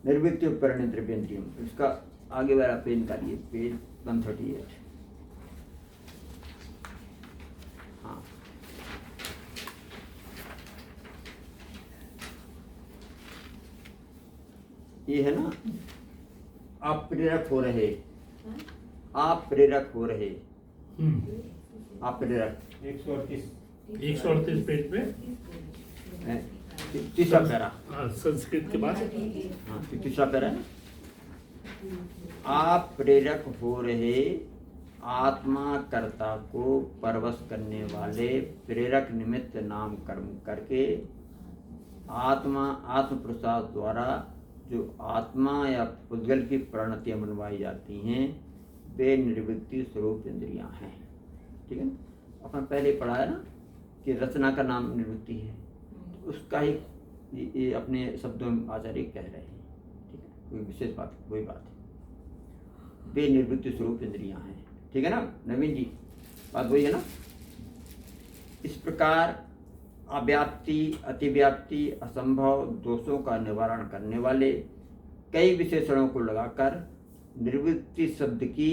निर्वृत्ति उपकरण द्रव्येंद्रियम। इसका आगे वाला पेज निकालिए, पेज 138। हाँ, ये है ना, आप प्रेरक हो रहे, आप प्रेरक हो रहे, आप प्रेरक 138 पेज पे है, तीसरा पैरा, हाँ, संस्कृत के बाद हाँ तीसरा पैरा है। आप प्रेरक हो रहे, आत्मा कर्ता को परवश करने वाले प्रेरक निमित्त नाम कर्म करके आत्मा आत्म प्रसाद द्वारा जो आत्मा या पुद्गल की परिणतियाँ बनवाई जाती हैं वे निर्वृत्ति स्वरूप इंद्रियां हैं। ठीक है ना, अपन पहले पढ़ा है ना कि रचना का नाम निर्वृत्ति है, उसका ही ये अपने शब्दों में आचार्य कह रहे हैं। ठीक है, कोई विशेष बात, कोई बात है, वे निर्वृत्ति स्वरूप इंद्रियां हैं। ठीक है ना नवीन जी, बात वही है ना। इस प्रकार अव्याप्ति, अतिव्याप्ति, असंभव दोषों का निवारण करने वाले कई विशेषणों को लगाकर निर्वृत्ति शब्द की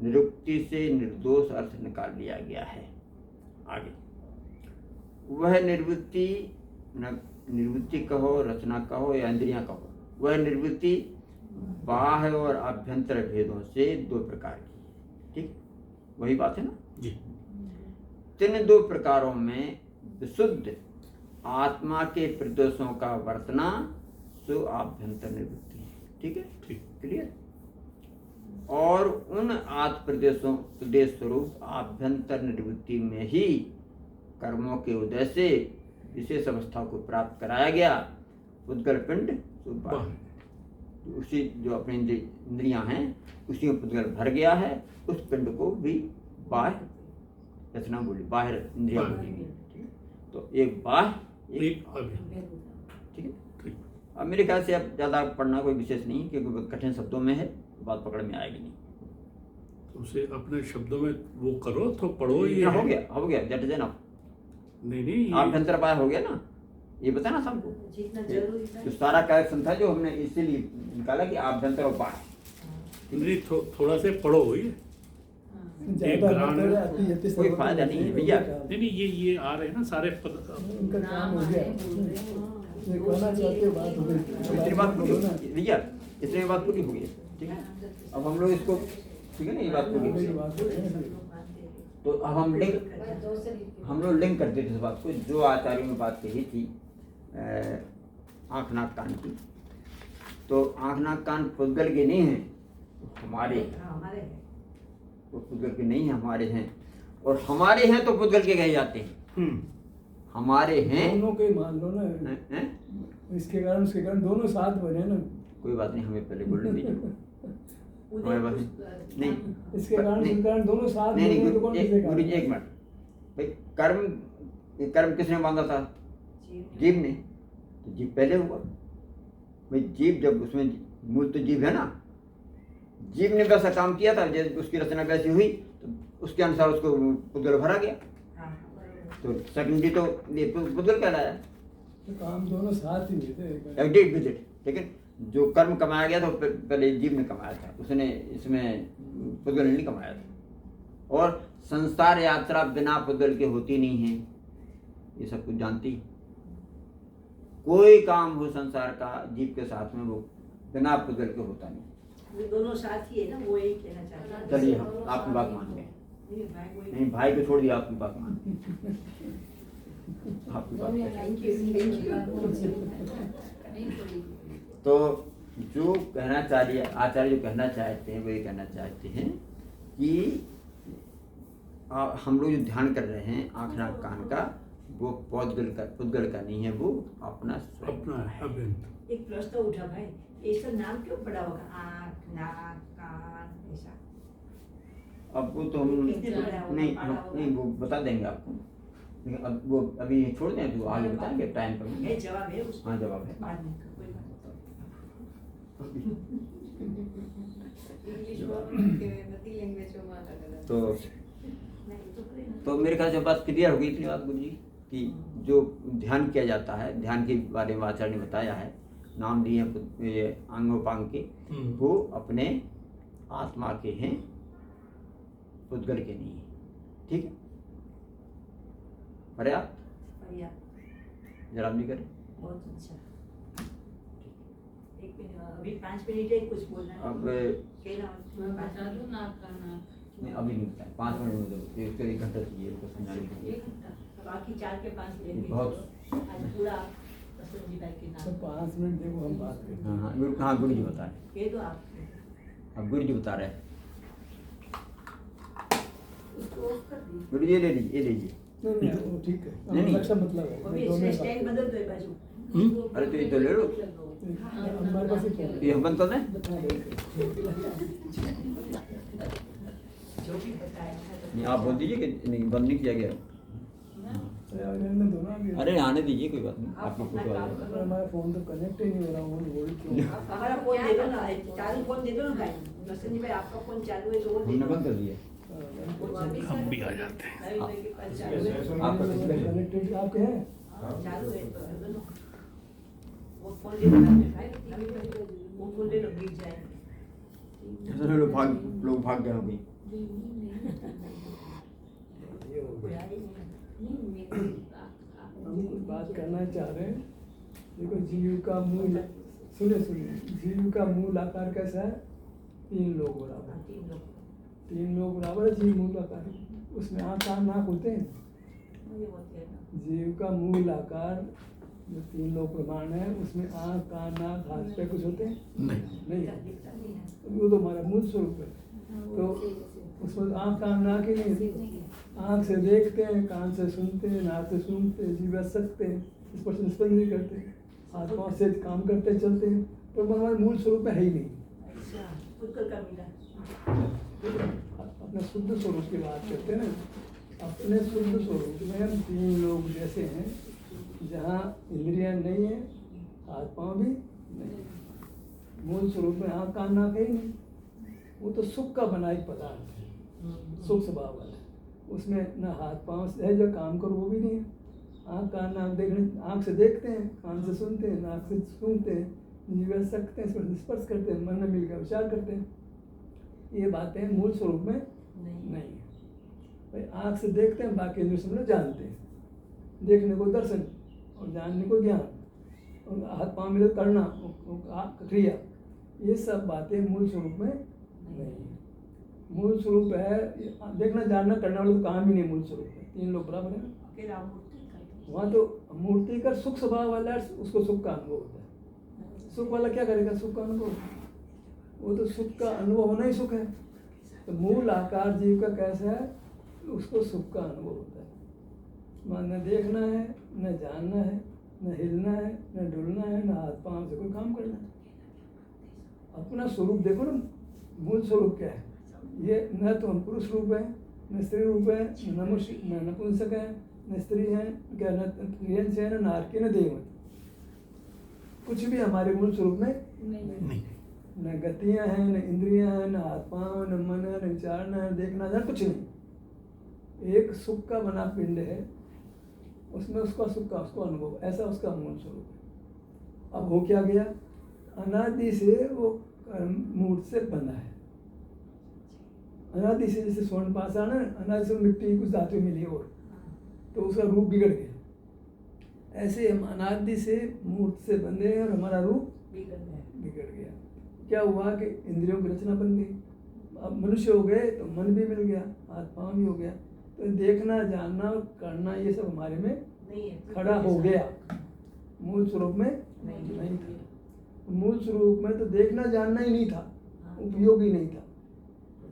निरुक्ति से निर्दोष अर्थ निकाल लिया गया है। आगे वह निर्वृत्ति, निर्वृत्ति कहो, रचना कहो या इंद्रियां कहो, वह निर्वृत्ति बाह्य और आभ्यंतर भेदों से दो प्रकार की है। ठीक, वही बात है ना जी। तीन दो प्रकारों में विशुद्ध आत्मा के प्रदोषों का वर्तना सो आभ्यंतर निवृत्ति है। ठीक है, ठीक, क्लियर। और उन आत्म प्रदेश स्वरूप आभ्यंतर निवृत्ति में ही कर्मों के उदय से विशेष अवस्था को प्राप्त कराया गया पुद्गल पिंड बाह्य। उसी जो अपनी इंद्रियां हैं उसी में पुद्गल भर गया है, उस पिंड को भी बाह्य रचना बोली, बाह्य इंद्रिया बोली। तो एक बाह्य एक अभी ठीक है। ठीक, अब मेरे ख्याल से अब ज़्यादा पढ़ना कोई विशेष नहीं, क्योंकि कठिन शब्दों में है, बात पकड़ में आएगी नहीं। तो उसे अपने शब्दों में वो करो तो पढ़ो। ये हो गया दैट इज एनफ। नहीं नहीं, आभ्यंतर बाह्य हो गया ना, ये बता ना सबको। जितना जरूरी था जो सारा करेक्शन था जो हमने इसीलिए निकाला कि आभ्यंतर और बाह्य। नहीं थोड़ा से पढ़ो ये। ज्यादा ग्रांड- मतलब आती है तो कोई फायदा नहीं है भैया। नहीं नहीं, ये आ रहे हैं ना सारे उनका काम हो गया, ये कहना चाहते हो, बात हो गई। इतनी बात पूरी होगी भैया, इतनी बात पूरी होगी। ठीक है, अब हम लोग इसको, ठीक है ना, ये बात पूरी मेरी होगी। बात है। तो अब हम लोग लिंक करते थे इस बात को, जो आचार्यों में बात कही थी आँख नाक कान की। तो आँख नाक कान पुद्गल के नहीं हैं, हमारे हैं। हमारे हैं। वो पुद्गल के नहीं हैं, हमारे हैं। और हमारे हैं तो पुद्गल के कहे जाते हैं। हमारे हैं, दोनों के मान लो ना, हैं? इसके कारण उसके कारण दोनों साथ बने ना। कोई बात नहीं, हमें पहले बोलने दीजिए। हमारे पास नहीं, इसके कारण उसके कारण दोनों साथ नहीं बने नहीं, तो कौन एक किसके कारण? एक मिनट भाई, कर्म किसने बांधा था? जीव ने। तो जीव पहले हुआ भाई, जीव जब उसमें मूल तो जीव है ना, जीव ने वैसा काम किया था, जैसे उसकी रचना वैसी हुई तो उसके अनुसार उसको पुद्गल भरा गया। तो सेकेंडरी तो ये पुद्गल कहलाया। तो काम दोनों साथ ही हुए थे। एडिट विद इट, लेकिन जो कर्म कमाया गया था वो पहले जीव ने कमाया था, उसने इसमें पुद्गल ने नहीं कमाया था। और संसार यात्रा बिना पुद्गल के होती नहीं है, ये सब कुछ जानती। कोई काम हो संसार का जीव के साथ में, वो बिना पुद्गल के होता नहीं। वो दोनों साथ ही है ना, वो यही कहना चाहता है। चलिए हम आपकी बात मान गए। नहीं, भाई वही- नहीं, भाई को छोड़ दिया, आपकी बात मान गए। आपकी बात मान गए। Thank you, thank you। तो जो कहना चाहिए आचार्य, जो कहना चाहते हैं वो ये कहना चाहते हैं कि हम लोग जो ध्यान कर रहे हैं आँख नाक कान का, वो पुद्गल का नहीं है, वो अपना अपना है अभ्यंतर। एक प्रश्न उठा भाई, ये सब नाम क्यों पड़ा होगा? आँख, नाक, कान, ऐसा। अब वो तो हम नहीं वो बता देंगे आपको, लेकिन अब वो अभी छोड़ दें तो आगे बताएंगे टाइम पर। ये जवाब है उसका। हाँ जवाब है। बाद में कोई बात नहीं। इंग्लिश में बधी लैंग्वेजों में अलग-अलग। तो मेरे ख्याल से बात क्लियर हो गई इतनी बात गुरु जी कि जो ध्यान किया जाता है, ध्यान के बारे में आचार्य ने बताया है, नाम दिए हैं ये अंगोपांग के, वो अपने आत्मा के हैं, पुद्गल के नहीं है। ठीक है, पर्याप्त? जरा भी करें। बहुत अच्छा। एक मिनट, अभी 5 मिनट है, कुछ बोलना है? अब कहना मैं बता दूं नाक का नाक। नहीं, अभी नहीं बताया, 5 मिनट में दो, एक घंटा चाहिए इसको समझाने के लिए। 1 घंटा। बाकी 4 के 5 लेंगे। बहुत। आज पूरा बसंत जी भाई के तो नाम 5 मिनट देखो हम बात करते हैं। हाँ गुरु जी बता रहे कह दो आप। अब गुरु जी बता रहे हैं। उसको ऑफ कर दी। गुरु जी ये ले लीजिए, ये लीजिए। नहीं वो ठीक है, नहीं, नहीं। अच्छा मतलब है। अभी मैं दोनों स्टैंड बात- बदल दो एक बाजू। अरे तो ये तो ले लो, हमारे पास ही फोन है। ये हम तो नहीं। जो भी बताया नहीं, आप बोल दीजिए कि नहीं, बंद नहीं किया गया। अरे आने दीजिए, कोई बात नहीं, आपको कुछ आ जाएगा। हमारा फोन तो कनेक्ट ही नहीं हो रहा, होल्ड क्यों? हमारा फोन दे दो ना, चालू फोन दे दो ना भाई। बसंत जी भाई आपका फोन चालू है तो वो दे हमने दो। बंद कर दिया। हम भी आ जाते हैं। नवीन भाई के पास चालू है। आपका किस पे? कनेक्टेड आपके हैं? चालू है तो कर दो। वो फोन दे दो नवीन भाई, वो फोन ले लो, गिर जाएंगे। चलो लोग भाग गए होंगे। ये हो कोई गया। आ ही नहीं। हम कुछ बात करना चाह रहे हैं। देखो जीव का मूल, सुनिए, जीव का मूल आकार कैसा है? 3 लोग बराबर। 3 लोग बराबर है जीव मूल आकार। उसमें आँख कान नाक होते हैं। ये होते हैं ना। जीव का मूल आकार जो 3 लोग प्रमाण है, उसमें आँख कान नाक हाथ पे कुछ होते हैं? नहीं। दिखता नहीं है। वो तो हमारा मूल स्वरूप है। तो उसमें आँख कान नाक ही नहीं। आँख से देखते हैं, कान से सुनते हैं, नाक से सूंघते हैं, जीभ से सकते हैं, स्पर्श नहीं करते, हाथ पाँव से काम करते चलते हैं, तो हमारे मूल स्वरूप में है ही नहीं। अच्छा, उत्तर का मिला। अपने शुद्ध स्वरूप की बात करते हैं ना। अपने शुद्ध स्वरूप में हम 3 लोग जैसे हैं, जहाँ इंद्रियां नहीं है, हाथ पाँव भी नहीं। मूल स्वरूप में आँख कान नाक है ही नहीं। वो तो सुख का बना एक पदार्थ है, सुख स्वभाव वाला। उसमें न हाथ पाँव से है जो काम करो वो भी नहीं है। आँख कान नाक देखने, आँख से देखते हैं, कान से सुनते हैं, नाक से सूंघते हैं, जीभ से सकते हैं, स्पर्श करते हैं, मन में मिलकर विचार करते हैं। ये बातें मूल स्वरूप में नहीं है। भाई आँख से देखते हैं, बाकी इंद्रियों से जानते हैं। देखने को दर्शन और जानने को ज्ञान, और हाथ पाँव मिले करना क्रिया, ये सब बातें मूल स्वरूप में नहीं है। मूल स्वरूप है देखना जानना करने वाला तो काम ही नहीं मूल स्वरूप है। 3 लोग बराबर है ना। अकेला मूर्ति का। वहाँ तो मूर्ति का सुख स्वभाव वाला है, उसको सुख का अनुभव होता है। सुख वाला क्या करेगा? सुख का अनुभव। वो तो सुख का अनुभव होना ही सुख है। तो मूल आकार जीव का कैसा है? उसको सुख का अनुभव होता है। न देखना है, न जानना है, न हिलना है, न डुलना है, न हाथ पाँव से कोई काम करना है। अपना स्वरूप देखो ना, मूल स्वरूप क्या है? ये न तो हम पुरुष रूप है, न स्त्री रूप है, न नपुंसक है, न स्त्री है, क्या न स्त्रियंश है, न नारकी, न देवत। कुछ भी हमारे मूल स्वरूप में नहीं। न गतियां हैं, न इंद्रियां हैं, न हाथ पाँव, न मन है, न विचारना है, देखना है, कुछ नहीं। एक सुख का बना पिंड है, उसमें उसका सुख का उसको अनुभव, ऐसा उसका मूल स्वरूप है। अब हो क्या गया? अनादि से वो मूर्त से बना है। अनादि से जैसे स्वर्ण पाषाण है, अनादि से मिट्टी कुछ धातु मिली और तो उसका रूप बिगड़ गया। ऐसे हम अनादि से मूर्त से बंधे हैं और हमारा रूप बिगड़ गया। क्या हुआ कि इंद्रियों की रचना बन गई। अब मनुष्य हो गए तो मन भी मिल गया, हाथ पाँव भी हो गया, तो देखना जानना करना ये सब हमारे में नहीं है। खड़ा हो गया। मूल स्वरूप में नहीं था। मूल स्वरूप में तो देखना जानना ही नहीं था, उपयोग ही नहीं था।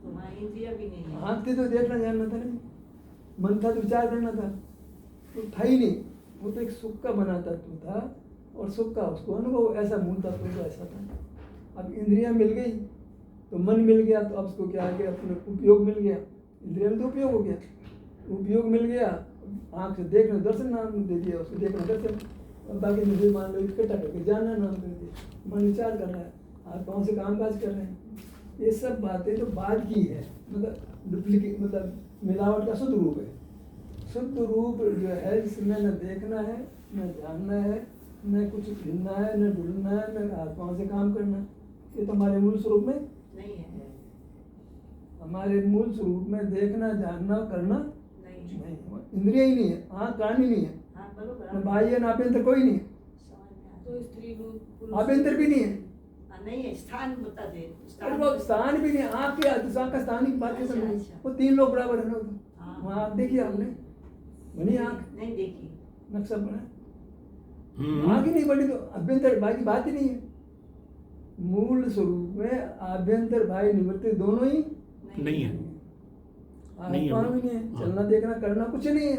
तुम्हारा इंद्रिया भी नहीं है। हाथ थी तो देखना जानना था नहीं, मन था तो विचार करना था, तो था ही नहीं। वो तो एक सुख का बना तत्व था और सुख का उसको अनुभव, ऐसा मूल तत्व तो ऐसा था। अब इंद्रियां मिल गई तो मन मिल गया, तो अब उसको क्या है कि अपने उपयोग मिल गया। इंद्रिया में तो उपयोग हो गया, उपयोग मिल गया। आँख से देखना दर्शन नाम दे दिया उसको, देखना दर्शन। और बाकी इंद्रिय मान लो इकट्ठा करके जानना नाम दे दिया। मन विचार कर रहा है, हाथ पाँव से काम काज कर रहे हैं, ये सब बातें तो बाद की है, मतलब डुप्लीकेट, मतलब मिलावट का शुद्ध रूप है। शुद्ध रूप जो है इसमें न देखना है, न जानना है, न कुछ हिलना है, न डुलना है, न आत्माओं से काम करना। ये तो हमारे मूल स्वरूप में नहीं है। हमारे मूल स्वरूप में देखना, जानना, करना नहीं नहीं। इंद्रिय ही नहीं है, आँख कान ही नहीं है, हाँ बरोबर न बाह्य न आभ्यंतर कोई नहीं है, तो स्त्री रूप पुरुष आभ्यंतर भी नहीं है। नहीं है, स्थान बता दे। अरे वो स्थान भी नहीं है, आँख के आँख का स्थान की बात कैसे अच्छा, नहीं? अच्छा। वो 3 लोग बराबर है ना। हाँ। वहाँ आँख देखी आपने, बनी आँख, नहीं देखी। नक्शा बना, आँख ही नहीं बनी तो अभ्यंतर भाई की बात ही नहीं है। मूल स्वरूप में आभ्यंतर भाई निवृत्ति दोनों ही नहीं है। नहीं है। आत्मा भी नहीं है, चलना देखना करना कुछ नहीं है।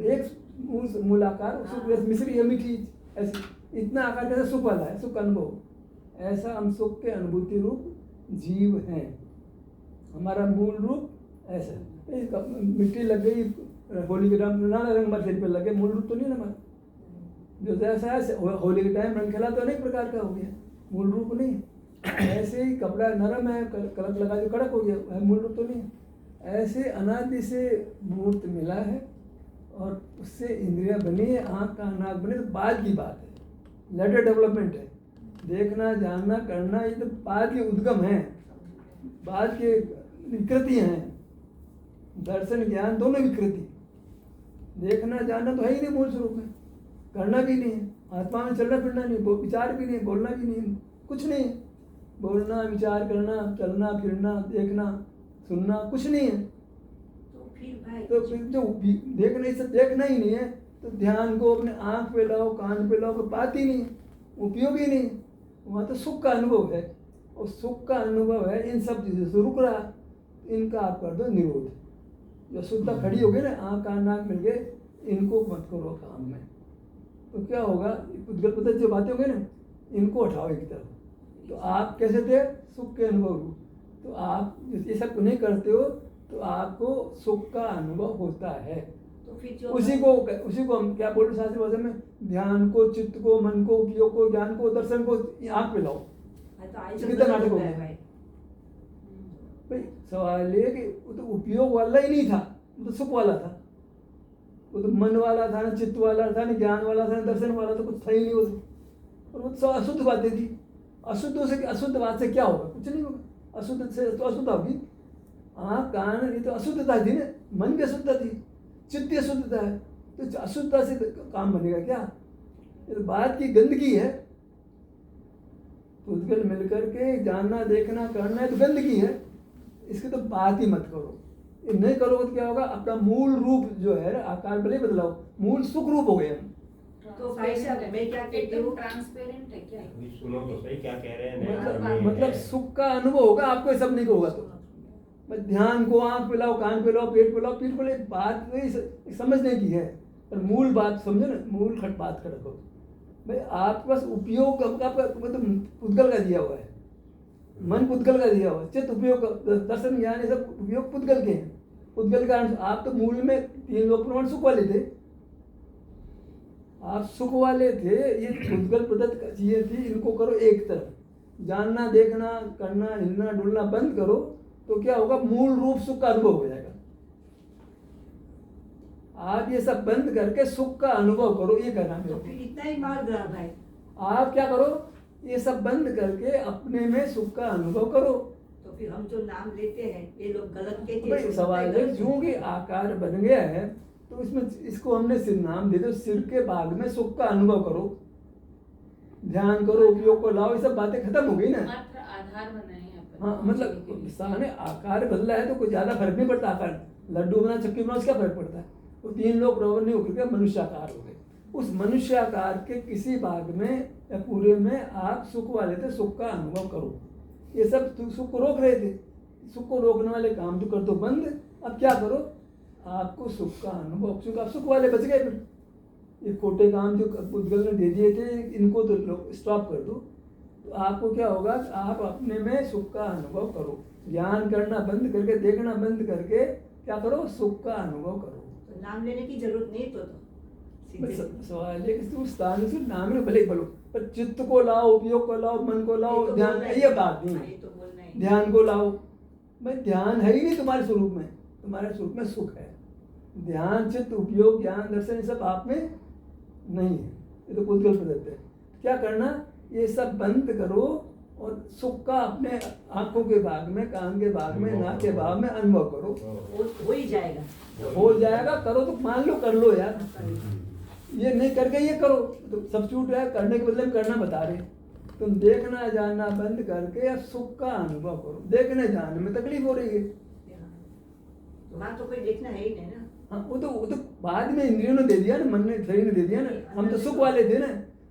एक मूलाकार, उसको मिश्री है मीठी ऐसी, इतना आकार जैसे सुख वाला है, सुख अनुभव, ऐसा हम सुख के अनुभूति रूप जीव हैं। हमारा मूल रूप ऐसा है। मिट्टी लग गई, होली के टाइम नाना रंग हमारे शरीर पे लगे, मूल रूप तो नहीं ना हमारा। जो जैसा है होली के टाइम रंग खेला तो अनेक प्रकार का हो गया, मूल रूप नहीं है। ऐसे ही कपड़ा नरम है, कलक लगा के कड़क हो गया, मूल रूप तो नहीं है। ऐसे अनादि से मूर्त मिला है और उससे इंद्रिया बनी है, आँख का नाक बने, तो बाद की बात है, लेटर डेवलपमेंट है। देखना जानना करना ये तो बाद के उद्गम है, बाद के विकृति हैं। दर्शन ज्ञान दोनों विकृति। देखना जानना तो है ही नहीं मूल स्वरूप में, करना भी नहीं है, आत्मा में चलना फिरना नहीं, विचार भी नहीं, बोलना भी नहीं, कुछ नहीं। बोलना, विचार करना, चलना फिरना, देखना सुनना कुछ नहीं है। तो फिर भाई तो फिर जो देखना, ये सब देखना ही नहीं है, तो ध्यान को अपने आँख पे लाओ, कान पे लाओ, कोई बात ही नहीं, उपयोग ही नहीं। वहाँ तो सुख का अनुभव है, और सुख का अनुभव है इन सब चीज़ों से रुक रहा, इनका आप कर दो निरोध। जो शुद्धता खड़ी हो गई ना, आँख कान नाक मिल गए, इनको मत करो काम में, तो क्या होगा, उद्गल पद्धति जो बातें होंगी ना, इनको उठाओ एक तरफ। तो आप कैसे थे, सुख के अनुभव हो। तो आप ये सब नहीं करते हो तो आपको सुख का अनुभव होता है। तो फिर जो उसी को हम क्या बोल रहे शास्त्रीय भाषा में, ध्यान को, चित्त को, मन को, उपयोग को, ज्ञान को, दर्शन को आँख पे लाओ। तो आई कितना नाटक हो गया भाई। भाई सवाल ये कि वो तो उपयोग वाला ही नहीं था, वो तो सुख वाला था। वो तो मन वाला था ना, चित्त वाला था ना, ज्ञान वाला था ना, दर्शन वाला, तो कुछ था ही नहीं वो तो। और वो सब अशुद्ध बातें थी। अशुद्ध बात से क्या होगा, कुछ नहीं होगा। अशुद्ध से तो अशुद्ध होगी, आँख कान, ये तो अशुद्धता थी ना, मन भी अशुद्धता थी, चित्त अशुद्धता है, तो अशुद्धता से काम बनेगा क्या? ये तो बात की गंदगी है। उद्गल मिलकर के जानना देखना करना है तो गंदगी है, इसकी तो बात ही मत करो। ये नहीं करोगे तो क्या होगा, अपना मूल रूप जो है आकार भले बदलाओ, मूल सुख रूप हो गए हम। तो पैसा मैं क्या कहती हूँ, ट्रांसपेरेंट है क्या? अभी सुनो तो सही क्या कह रहे हैं। मतलब सुख का अनुभव होगा आपको, ये सब नहीं होगा तो। बस ध्यान को आँख पे लाओ, कान पे लाओ, पेट पे लाओ, पीठ पे लाओ, बात नहीं समझने की है, पर मूल बात समझो ना, मूल खट बात कर रखो भाई। आपके पास उपयोग का मतलब पुद्गल का दिया हुआ है, मन पुद्गल का दिया हुआ है, चित्त उपयोग, दर्शन ज्ञान, ये सब उपयोग पुद्गल के हैं। पुद्गल का आप तो मूल में 3 लोक प्रमाण सुख वाले थे, आप सुख वाले थे। ये पुद्गल प्रदत्त चीजें थी, इनको करो एक तरफ। जानना देखना करना हिलना डुलना बंद करो, तो क्या होगा, मूल रूप सुख का अनुभव हो जाएगा। आप ये सब बंद करके सुख का अनुभव करो, ये कहना तो है। फिर इतना ही मार गया भाई। आप क्या करो, ये सब बंद करके अपने में सुख का अनुभव करो। तो फिर हम जो नाम लेते हैं ये लोग गलत कहते भाई हैं। सवाल है, क्योंकि आकार बन गया है तो इसमें इसको हमने सिर नाम दे दो, सिर के भाग में सुख का अनुभव करो, ध्यान करो, उपयोग को लाओ, ये सब बातें खत्म हो गई ना। मात्र आधार बनाए हैं अपन। हाँ मतलब सामने आकार बदला है तो कोई ज्यादा फर्क नहीं पड़ता। आकार लड्डू बना चक्की बना उसका फर्क पड़ता है। वो 3 लोग बराबर नहीं होकर के मनुष्याकार हो गए। उस मनुष्याकार के किसी भाग में या पूरे में आप सुख वाले थे, सुख का अनुभव करो। ये सब सुख को रोक रहे थे, सुख को रोकने वाले काम तो कर दो बंद। अब क्या करो, आपको सुख का अनुभव, क्योंकि आप सुख वाले बच गए। फिर ये खोटे काम जो पुद्गल ने दे दिए थे, इनको तो स्टॉप कर दो। तो आपको क्या होगा, आप अपने में सुख का अनुभव करो। ज्ञान करना बंद करके, देखना बंद करके क्या करो, सुख का अनुभव करो। तो नाम लेने की जरूरत नहीं तो सीधे सवाल है कि तुम स्थान से नाम में भले ही बोलो, पर चित्त को लाओ, उपयोग को लाओ, मन को लाओ, तो ध्यान, बोलना है। ये बात नहीं हाँ, है। ये तो बोलना है। नहीं। ध्यान को लाओ। भाई ध्यान है ही नहीं तुम्हारे स्वरूप में, तुम्हारे स्वरूप में सुख है। ध्यान, चित्त, उपयोग, ज्ञान, दर्शन ये सब आप में नहीं है, ये तो पुद्गल प्रदत्त है। क्या करना, ये सब बंद करो और सुख का अपने आंखों के भाग में, कान के भाग में, नाक के भाग में अनुभव करो। हो ही जाएगा। हो जाएगा, करो तो मान लो, कर लो यार। ये नहीं करके ये करो तो सब्स्टिट्यूट है, करने के बदले में करना बता रहे। तुम देखना जानना बंद करके अब सुख का अनुभव करो। देखने जानने में तकलीफ हो रही है, वहाँ तो कोई देखना है ही नहीं ना। हाँ वो तो बाद में इंद्रियों ने दे दिया ना, मन ने, शरीर ने दे दिया ना। हम तो सुख वाले थे ना,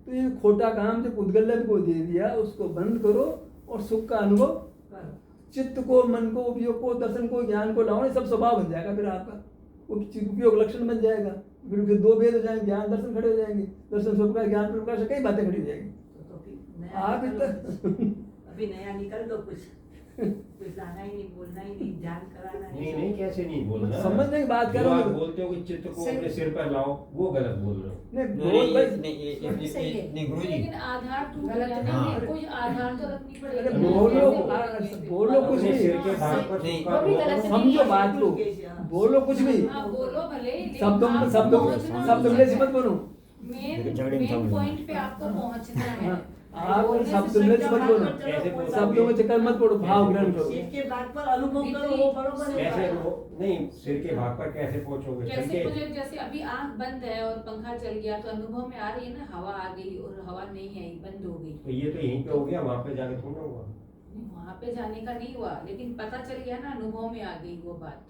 तो ये खोटा काम जो पुद्गल को दे दिया उसको बंद करो और सुख का अनुभव करो। चित्त को, मन को, उपयोग को, दर्शन को, ज्ञान को लाओ, ये सब स्वभाव बन जाएगा। फिर आपका उपयोग लक्षण बन जाएगा। फिर दो भेद हो जाएंगे, ज्ञान दर्शन खड़े हो जाएंगे, दर्शन स्वप्रकाश, ज्ञान प्रकाश, कई बातें खड़ी हो जाएंगी। तो फिर नया आप निकालो इतना कुछ। अभी नया निकल दो कुछ लाना ही नहीं, बोलना ही नहीं, ध्यान कराना नहीं नहीं, कैसे नहीं बोलना। समझने की बात कर जो रहा आप हूँ। बोलते हो कि चित्त को अपने सिर पर लाओ, वो गलत बोल रहे हो। नहीं बोल भाई, नहीं गुरु जी, लेकिन आधार टूट गलत गया हाँ। ना, कोई आधार तो रखनी अरे पड़ेगी। बोलो कुछ अपने भी, सिर के भाग पर नहीं, सुख का वो भी अनुभव गलत करो। समझो बात को, बोलो कुछ भी, हाँ बोलो भले, लेकिन शब्दों में आप शब्दों पहुंचना शब्द में मत बोलो। मेन झगड़े में समझ पॉइंट पे आपको पहुंचना है। हाँ, आप शब्द में मत बोलो, शब्दों में चक्कर मत पड़ो, भाव ग्रहण करो। सिर के भाग पर अनुभव करो, वो बरोबर कैसे है। वो नहीं, सिर के भाग पर कैसे पहुंचोगे? चल कैसे के मुझे, जैसे अभी आंख बंद है और पंखा चल गया तो अनुभव में आ रही है ना, हवा आ गई और हवा नहीं है, बंद हो गई। तो ये तो यहीं पे हो गया, वहां पे जाके थोड़ा होगा। वहां पे जाने का नहीं हुआ, लेकिन पता चल गया ना, अनुभव में आ गई वो बात।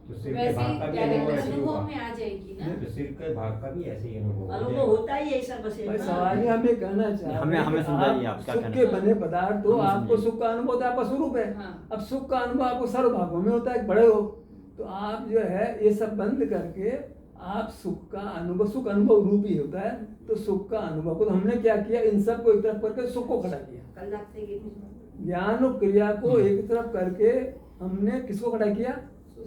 तो सिर के वैसे भाग ही का भी direct अनुभव ऐसे ही अनुभव होगा। में आ जाएगी ना। नहीं, तो सिर के भाग का भी ऐसे ही अनुभव हो अनुभव जाएगा। होता ही ऐसा बस है भाई ना। सवाल ही हमें कहना चाहिए, हमें समझाइए आप क्या सुख कहना के चाहते बने पदार्थ हो, हमें आपको समझाइए। सुख का अनुभव होता है, आपका स्वरूप है। हाँ। अब सुख का अनुभव आपको सर्व भागों में होता है, बड़े हो तो आप जो है ये सब बंद करके आप सुख का अनुभव, सुख अनुभव रूप ही होता है, तो सुख का अनुभव को तो हमने क्या किया, इन सब को एक तरफ करके सुख को खड़ा किया। कल लगते कि ज्ञान और क्रिया को एक तरफ करके हमने किसको खड़ा किया,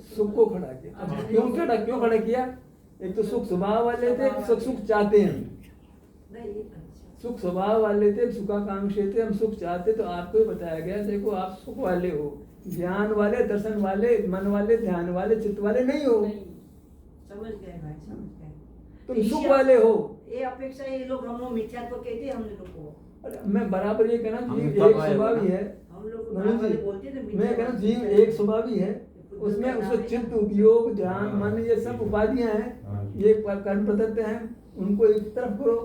सुख को खड़ा किया। अब क्यों खड़ा किया, एक तो सुख स्वभाव वाले थे, सुख चाहते हैं, नहीं अच्छा। सुख स्वभाव वाले थे, सुखाकांक्षी थे, हम सुख चाहते। तो आपको ही बताया गया, देखो आप सुख वाले हो, ज्ञान वाले, दर्शन वाले, मन वाले, ध्यान वाले, चित्त वाले नहीं हो। समझ गए भाई, समझ गए। तुम सुख वाले हो। ये अपेक्षा ये लोग हम लोग मिथ्यात्व कहते हैं, हम लोग को। अरे मैं बराबर ये कहना, हम जीव कब एक आए स्वभाव ही है। हम लोग मनु जी, बोलते थे मैं कहना जीव एक स्वभाव ही है, उसमें उसको चित्त, उपयोग, ध्यान, मन, ये सब उपाधियां हैं, ये कर्म प्रदत्त हैं, उनको एक तरफ करो।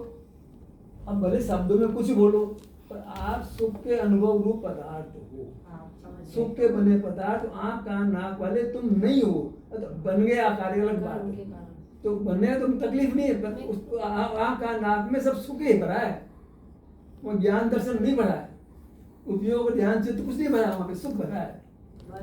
अब भले शब्दों में कुछ बोलो, पर आप सुख के अनुभव रूप पदार्थ हो। हाँ, समझ गए। सुख के बने पदार्थ, आँख कान नाक वाले तुम नहीं हो। तो बन गए आकार अलग बात है, तो बनने तो तकलीफ नहीं है, पर उस आँख कान नाक में सब सुख ही भरा है, वो ज्ञान दर्शन नहीं भरा है, उपयोग ध्यान चित्त कुछ नहीं भरा, वहाँ पे सुख भरा है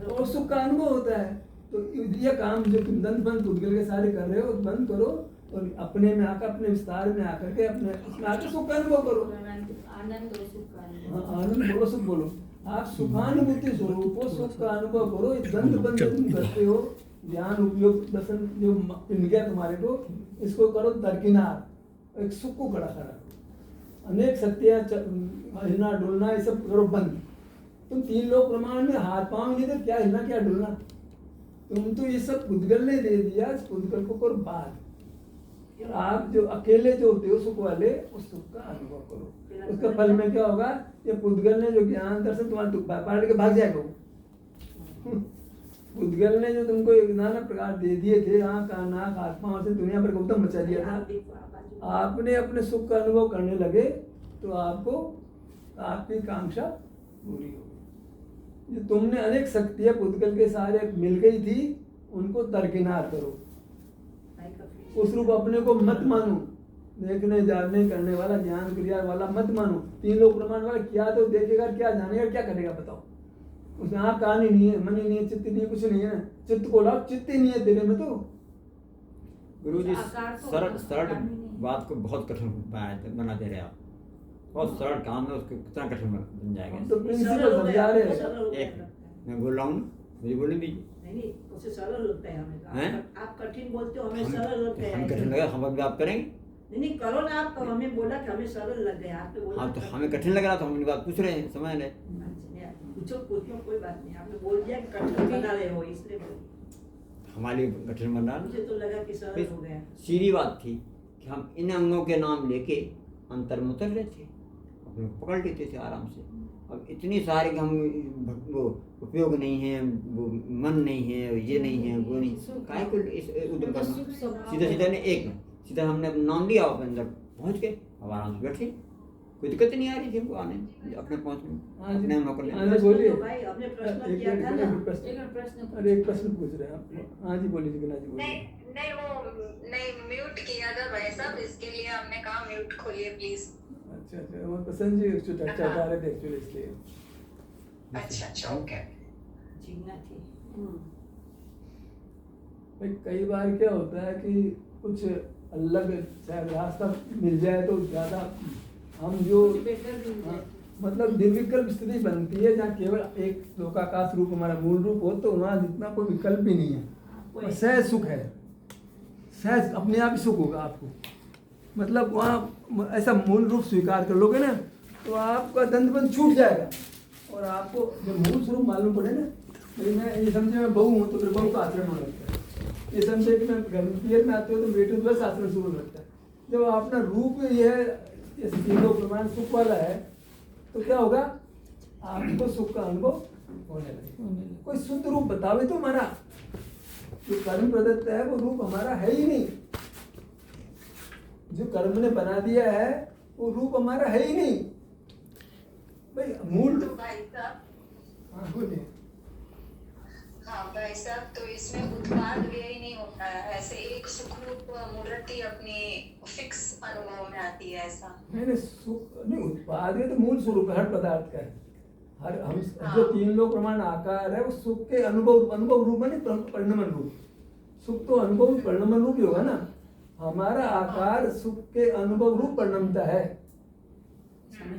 और सुख का अनुभव होता है। तो ये काम जो तुम दंत बंद पुद्गल के सारे कर रहे हो, बंद करो और अपने में आकर, अपने विस्तार में आकर के अपने उसमें आकर सुख का अनुभव करो। आनंद और सुख का अनुभव। हाँ, आनंद बोलो, सुख बोलो। आप सुखानुभूति स्वरूप हो, सुख का अनुभव करो। ये दंत बंद जो तुम करते हो, ज्ञान उपयोग दर्शन जो मिल गया तुम्हारे को, इसको करो दरकिनार, एक सुख को खड़ा करो। अनेक सत्य हिलना डुलना ये सब करो बंद। तुम तीन लोग प्रमाण में हाथ पाँव नहीं तो क्या हिलना क्या डुलना, तुम तो ये सब पुद्गल ने दे दिया, इस पुद्गल को करो बात। आप जो अकेले जो होते हो सुख वाले, उस सुख का अनुभव करो। उसका फल में क्या होगा, ये पुद्गल ने जो ज्ञान दर्शन तुम्हारे दुख पाड़ के भाग जाएगा वो। पुद्गल ने जो तुमको एक नाना प्रकार दे दिए थे, आँख कान नाक हाथ पाँव से दुनिया पर गौतम मचा दिया था, आपने अपने सुख का अनुभव करने लगे तो आपको आपकी कांक्षा पूरी होगी। जो तुमने अनेक शक्तियां पुद्गल के सारे मिल गई थी, उनको दरकिनार करो। उस रूप अपने को मत मानो, देखने जानने करने वाला ज्ञान क्रिया वाला मत मानो। तीन लोग प्रमाण वाला क्या तो देखेगा, क्या जानेगा, क्या करेगा बताओ। उसमें आँख कान ही नहीं है, मन ही नहीं है, चित्त नहीं है, कुछ नहीं है। चित्त को लाओ, चित्त ही नहीं है तेरे में। तो गुरु जी आकार तो सरल आकार सरल नहीं है। बात को बहुत कठिन बना दे रहे हैं आप। बहुत सरल काम है, उसको कितना कठिन बन जाएगा। तो प्रिंसिपल समझा रहे हैं। एक मैं बोल रहा हूँ, मुझे बोलने दीजिए। नहीं, उसे सरल लगता है हमें। हैं? आप कठिन बोलते हो, हमें सरल लगता है। हम कठिन लगा, हम अब बात करेंगे। नहीं करो ना आप, हमें बोला कि हमें सरल लग गया, आपने बोला। हाँ तो हमें कठिन लग रहा तो हम बात पूछ रहे हैं, समझ रहे। पूछो पूछो, कोई बात नहीं, आपने बोल दिया कि कठिन बना रहे हो इसलिए बोल। हमारे कठिन बना मुझे तो लगा कि सरल हो गया। सीधी बात थी कि हम इन अंगों के नाम लेके अंतर में उतर लेते, अपने को पकड़ लेते थे आराम से। अब इतनी सारे कि हम वो उपयोग नहीं है, वो मन नहीं है, ये नहीं है, वो नहीं, काय को इस उधर करना। सीधा सीधा ने एक सीधा हमने अपना नाम लिया, अपने अंदर पहुंच गए, अब आराम से बैठे, कोई दिक्कत नहीं आ रही थी हमको आने में, अपने पहुंचने में, अपने हम नौकर हाँ जी बोलिए। तो भाई अपने प्रश्न एक किया था ना। मिनट प्रश्न, अरे एक प्रश्न पूछ रहे हैं आप। हाँ जी बोलिए जिगना जी बोलिए। नहीं वो नहीं म्यूट किया था भाई साहब, इसके लिए हमने कहा म्यूट खोलिए प्लीज। अच्छा अच्छा, वो प्रसन्न जी चर्चा कर रहे थे एक्चुअली इसलिए। अच्छा अच्छा ओके। जिज्ञा थी। भाई कई बार क्या होता है कि कुछ अलग शायद रास्ता मिल जाए तो ज़्यादा हम जो हाँ, मतलब निर्विकल्प स्थिति बनती है जहाँ केवल एक लोकाकाश रूप हमारा मूल रूप हो, तो वहाँ जितना कोई विकल्प ही नहीं है, और सहज सुख है, सहज अपने आप ही सुख होगा आपको। मतलब वहाँ ऐसा मूल रूप स्वीकार कर लोगे ना तो आपका दंडबंध छूट जाएगा, और आपको जब मूल स्वरूप मालूम पड़े ना, तो मैं ये समझे मैं बहू हूँ तो फिर बहू का आचरण होने लगता है, ये समझे कि मैं गर्भपीरियड में आते हो तो बेटे बस आचरण शुरू लगता है। जब अपना रूप यह तीनों प्रमाण सुख वाला है तो क्या होगा, आपको सुख का अनुभव होने लगेगा। कोई शुद्ध रूप बतावे तो हमारा जो कर्म प्रदत्त है वो रूप हमारा है ही नहीं, जो कर्म ने बना दिया है वो रूप हमारा है ही नहीं भाई। मूल तो भाई साहब, हाँ बोलिए। हाँ भाई साहब, तो इसमें उत्पाद व्यय नहीं होता है, ऐसे एक सुखरूप मूर्ति अपनी फिक्स अनुभव में आती है ऐसा। नहीं सुख नहीं, उत्पाद है तो मूल स्वरूप है हर पदार्थ का है। हर हम जो तीन लोक प्रमाण आकार है वो सुख के अनुभव रूप है, परिणमन रूप। सुख तो अनुभव परिणमन रूप ही होगा ना, हमारा आकार सुख के अनुभव रूप परिणमता है।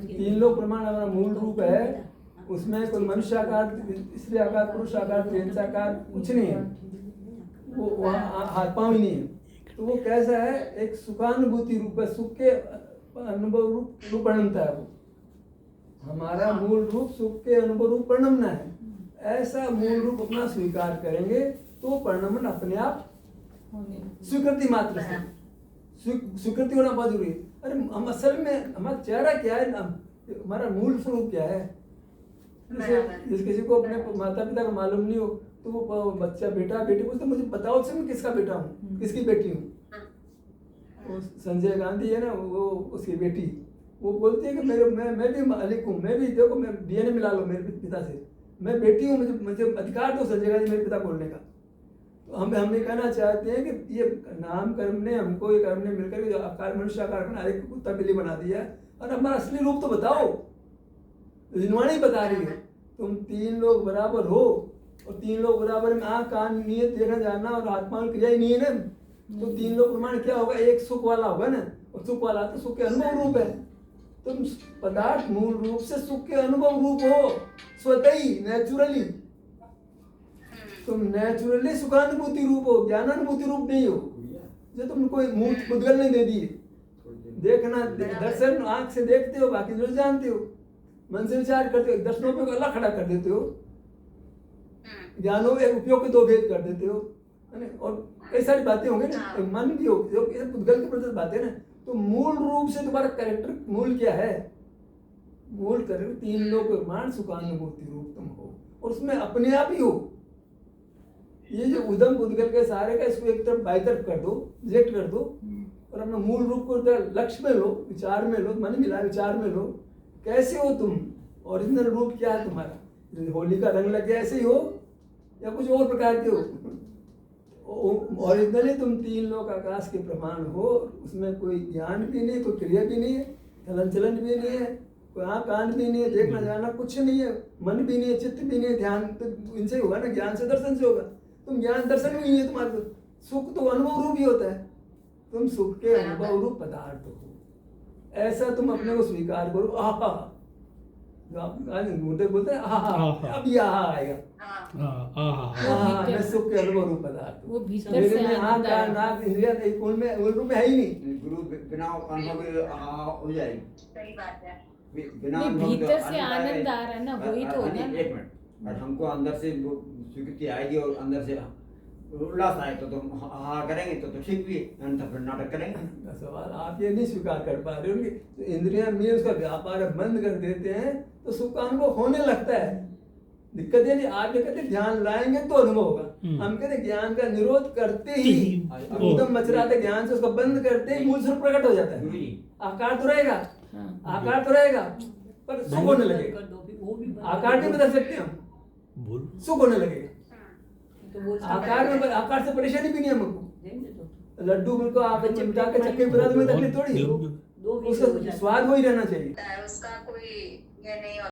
तीन लोक प्रमाण हमारा मूल रूप है, उसमें कोई मनुष्य आकार, स्त्री आकार, पुरुष आकार, त्रियंश आकार कुछ नहीं है, वो वहाँ हाथ पांव ही नहीं है। तो वो कैसा है, एक सुखानुभूति रूप है, सुख के अनुभव रूप परिणमता है वो। हमारा मूल रूप सुख के अनुभव रूप परिणमना है। ऐसा मूल रूप अपना स्वीकार करेंगे तो परिणमन अपने आप स्वीकृति मात्र से, स्वीकृति होना बहुत जरूरी है। अरे हम असल में हमारा चेहरा क्या है, हमारा मूल स्वरूप क्या है। जिस किसी को अपने माता पिता का मालूम नहीं हो तो वो बच्चा बेटा बेटी पूछते मुझे बताओ से मैं किसका बेटा हूँ, किसकी बेटी हूँ। वो संजय गांधी है ना, वो उसकी बेटी, वो बोलती है कि मैं भी मालिक हूँ, मैं भी देखो मैं डीएनए मिला लो मेरे पिता से, मैं बेटी हूँ, मुझे अधिकार दो संजय गांधी मेरे पिता बोलने का। तो हम ये कहना चाहते हैं कि ये नाम कर्म ने हमको, ये कर्म ने मिलकर जो आकार मनुष्य आकार बना, एक कुत्ता बिल्ली बना दिया है, और हमारा असली रूप तो बताओ। जिनवाणी बता रही है तुम तीन लोग बराबर हो, और तीन लोग बराबर में आँख कान नियत देखना जानना और आत्मा क्रिया ही नहीं है ना, तो तीन लोग प्रमाण क्या होगा, एक सुख वाला होगा ना, और सुख वाला तो सुख के अनुभव रूप है। तुम पदार्थ मूल रूप से सुख के अनुभव रूप हो, स्वतः ही नेचुरली, तुम नेचुरली सुखानुभूति रूप हो, ज्ञानानुभूति रूप नहीं हो। जो तुम कोई मूर्त मुद्गल नहीं दे दी, देखना दर्शन आंख से देखते हो, बाकी जो जानते हो, मन से विचार करते हो, दर्शनों पे अल्लाह खड़ा कर देते हो, ज्ञानों में उपयोग के दो भेद कर देते हो, और कई सारी बातें होंगी ना, मन भी हो, मुद्गल के प्रति बातें ना। तो मूल रूप से तुम्हारा कैरेक्टर मूल क्या है, मूल कैरेक्टर तीन लोग प्रमाण सुखानुभूति रूप तुम हो, और उसमें अपने आप ही हो। ये जो उदम उद्गल के सारे का, इसको एक तरफ बाई तरफ कर दो, रिजेक्ट कर दो, और अपना मूल रूप को लक्ष्य में लो, विचार में लो, मन मिला विचार में लो। कैसे हो तुम, ओरिजिनल रूप क्या है तुम्हारा, होली का रंग लग गया ऐसे ही हो या कुछ और प्रकार के हो। ओरिजिनली तुम तीन लोक आकाश के प्रमाण हो, उसमें कोई ज्ञान भी नहीं, कोई क्रिया भी नहीं है, चलन चलन भी नहीं है, कोई आँख कान भी नहीं है, देखना जाना कुछ नहीं है, मन भी नहीं है, चित्त भी नहीं है, ध्यान तो इनसे होगा ना, ज्ञान से दर्शन से होगा। तुम ज्ञान दर्शन भी नहीं है तुम्हारे को, सुख तो अनुभव रूप ही होता है, तुम सुख के अनुभव रूप पदार्थ हो। ऐसा तुम अपने को स्वीकार करो। आहा, जो आप मुद्दे बोलते हैं आहा, अब ये आहा आएगा, मैं सुख के अनुभव रूप पदार्थ वो भीतर मेरे से में आँख आता है। कान नाक इंद्रिया मूल रूप में है ही नहीं। गुरु बिना अनुभव के हो जाएगी। सही बात है। बिना नहीं, अनुभव भीतर तो से आनंद आ रहा है ना, वही तो होगा ना। एक मिनट, और हमको अंदर से वो स्वीकृति आएगी और अंदर से उल्लास आए तो हाँ करेंगे तो ठीक भी, अन्यथा फिर नाटक करेंगे। सवाल आप ये नहीं स्वीकार कर पा रहे हो कि तो इंद्रियां में उसका व्यापार बंद कर देते हैं तो सुख का अनुभव होने लगता है। दिक्कत ये नहीं, आप ये कहते ध्यान लाएंगे तो अनुभव होगा, हम कहते ज्ञान का निरोध करते ही एकदम मचराते ज्ञान से उसको बंद करते ही मूल स्वरूप प्रकट हो जाता है। आकार तो रहेगा, आकार तो रहेगा, पर सुख होने लगेगा। आकार भी बदल सकते हैं हम, बोल सुख होने लगेगा। तो वो आकार में आकार से परेशानी भी नहीं है हमको। लड्डू में को आप चिमटा के चक्के में तकलीफ थोड़ी है, दो उसका स्वाद वही रहना चाहिए। उसका कोई ये नहीं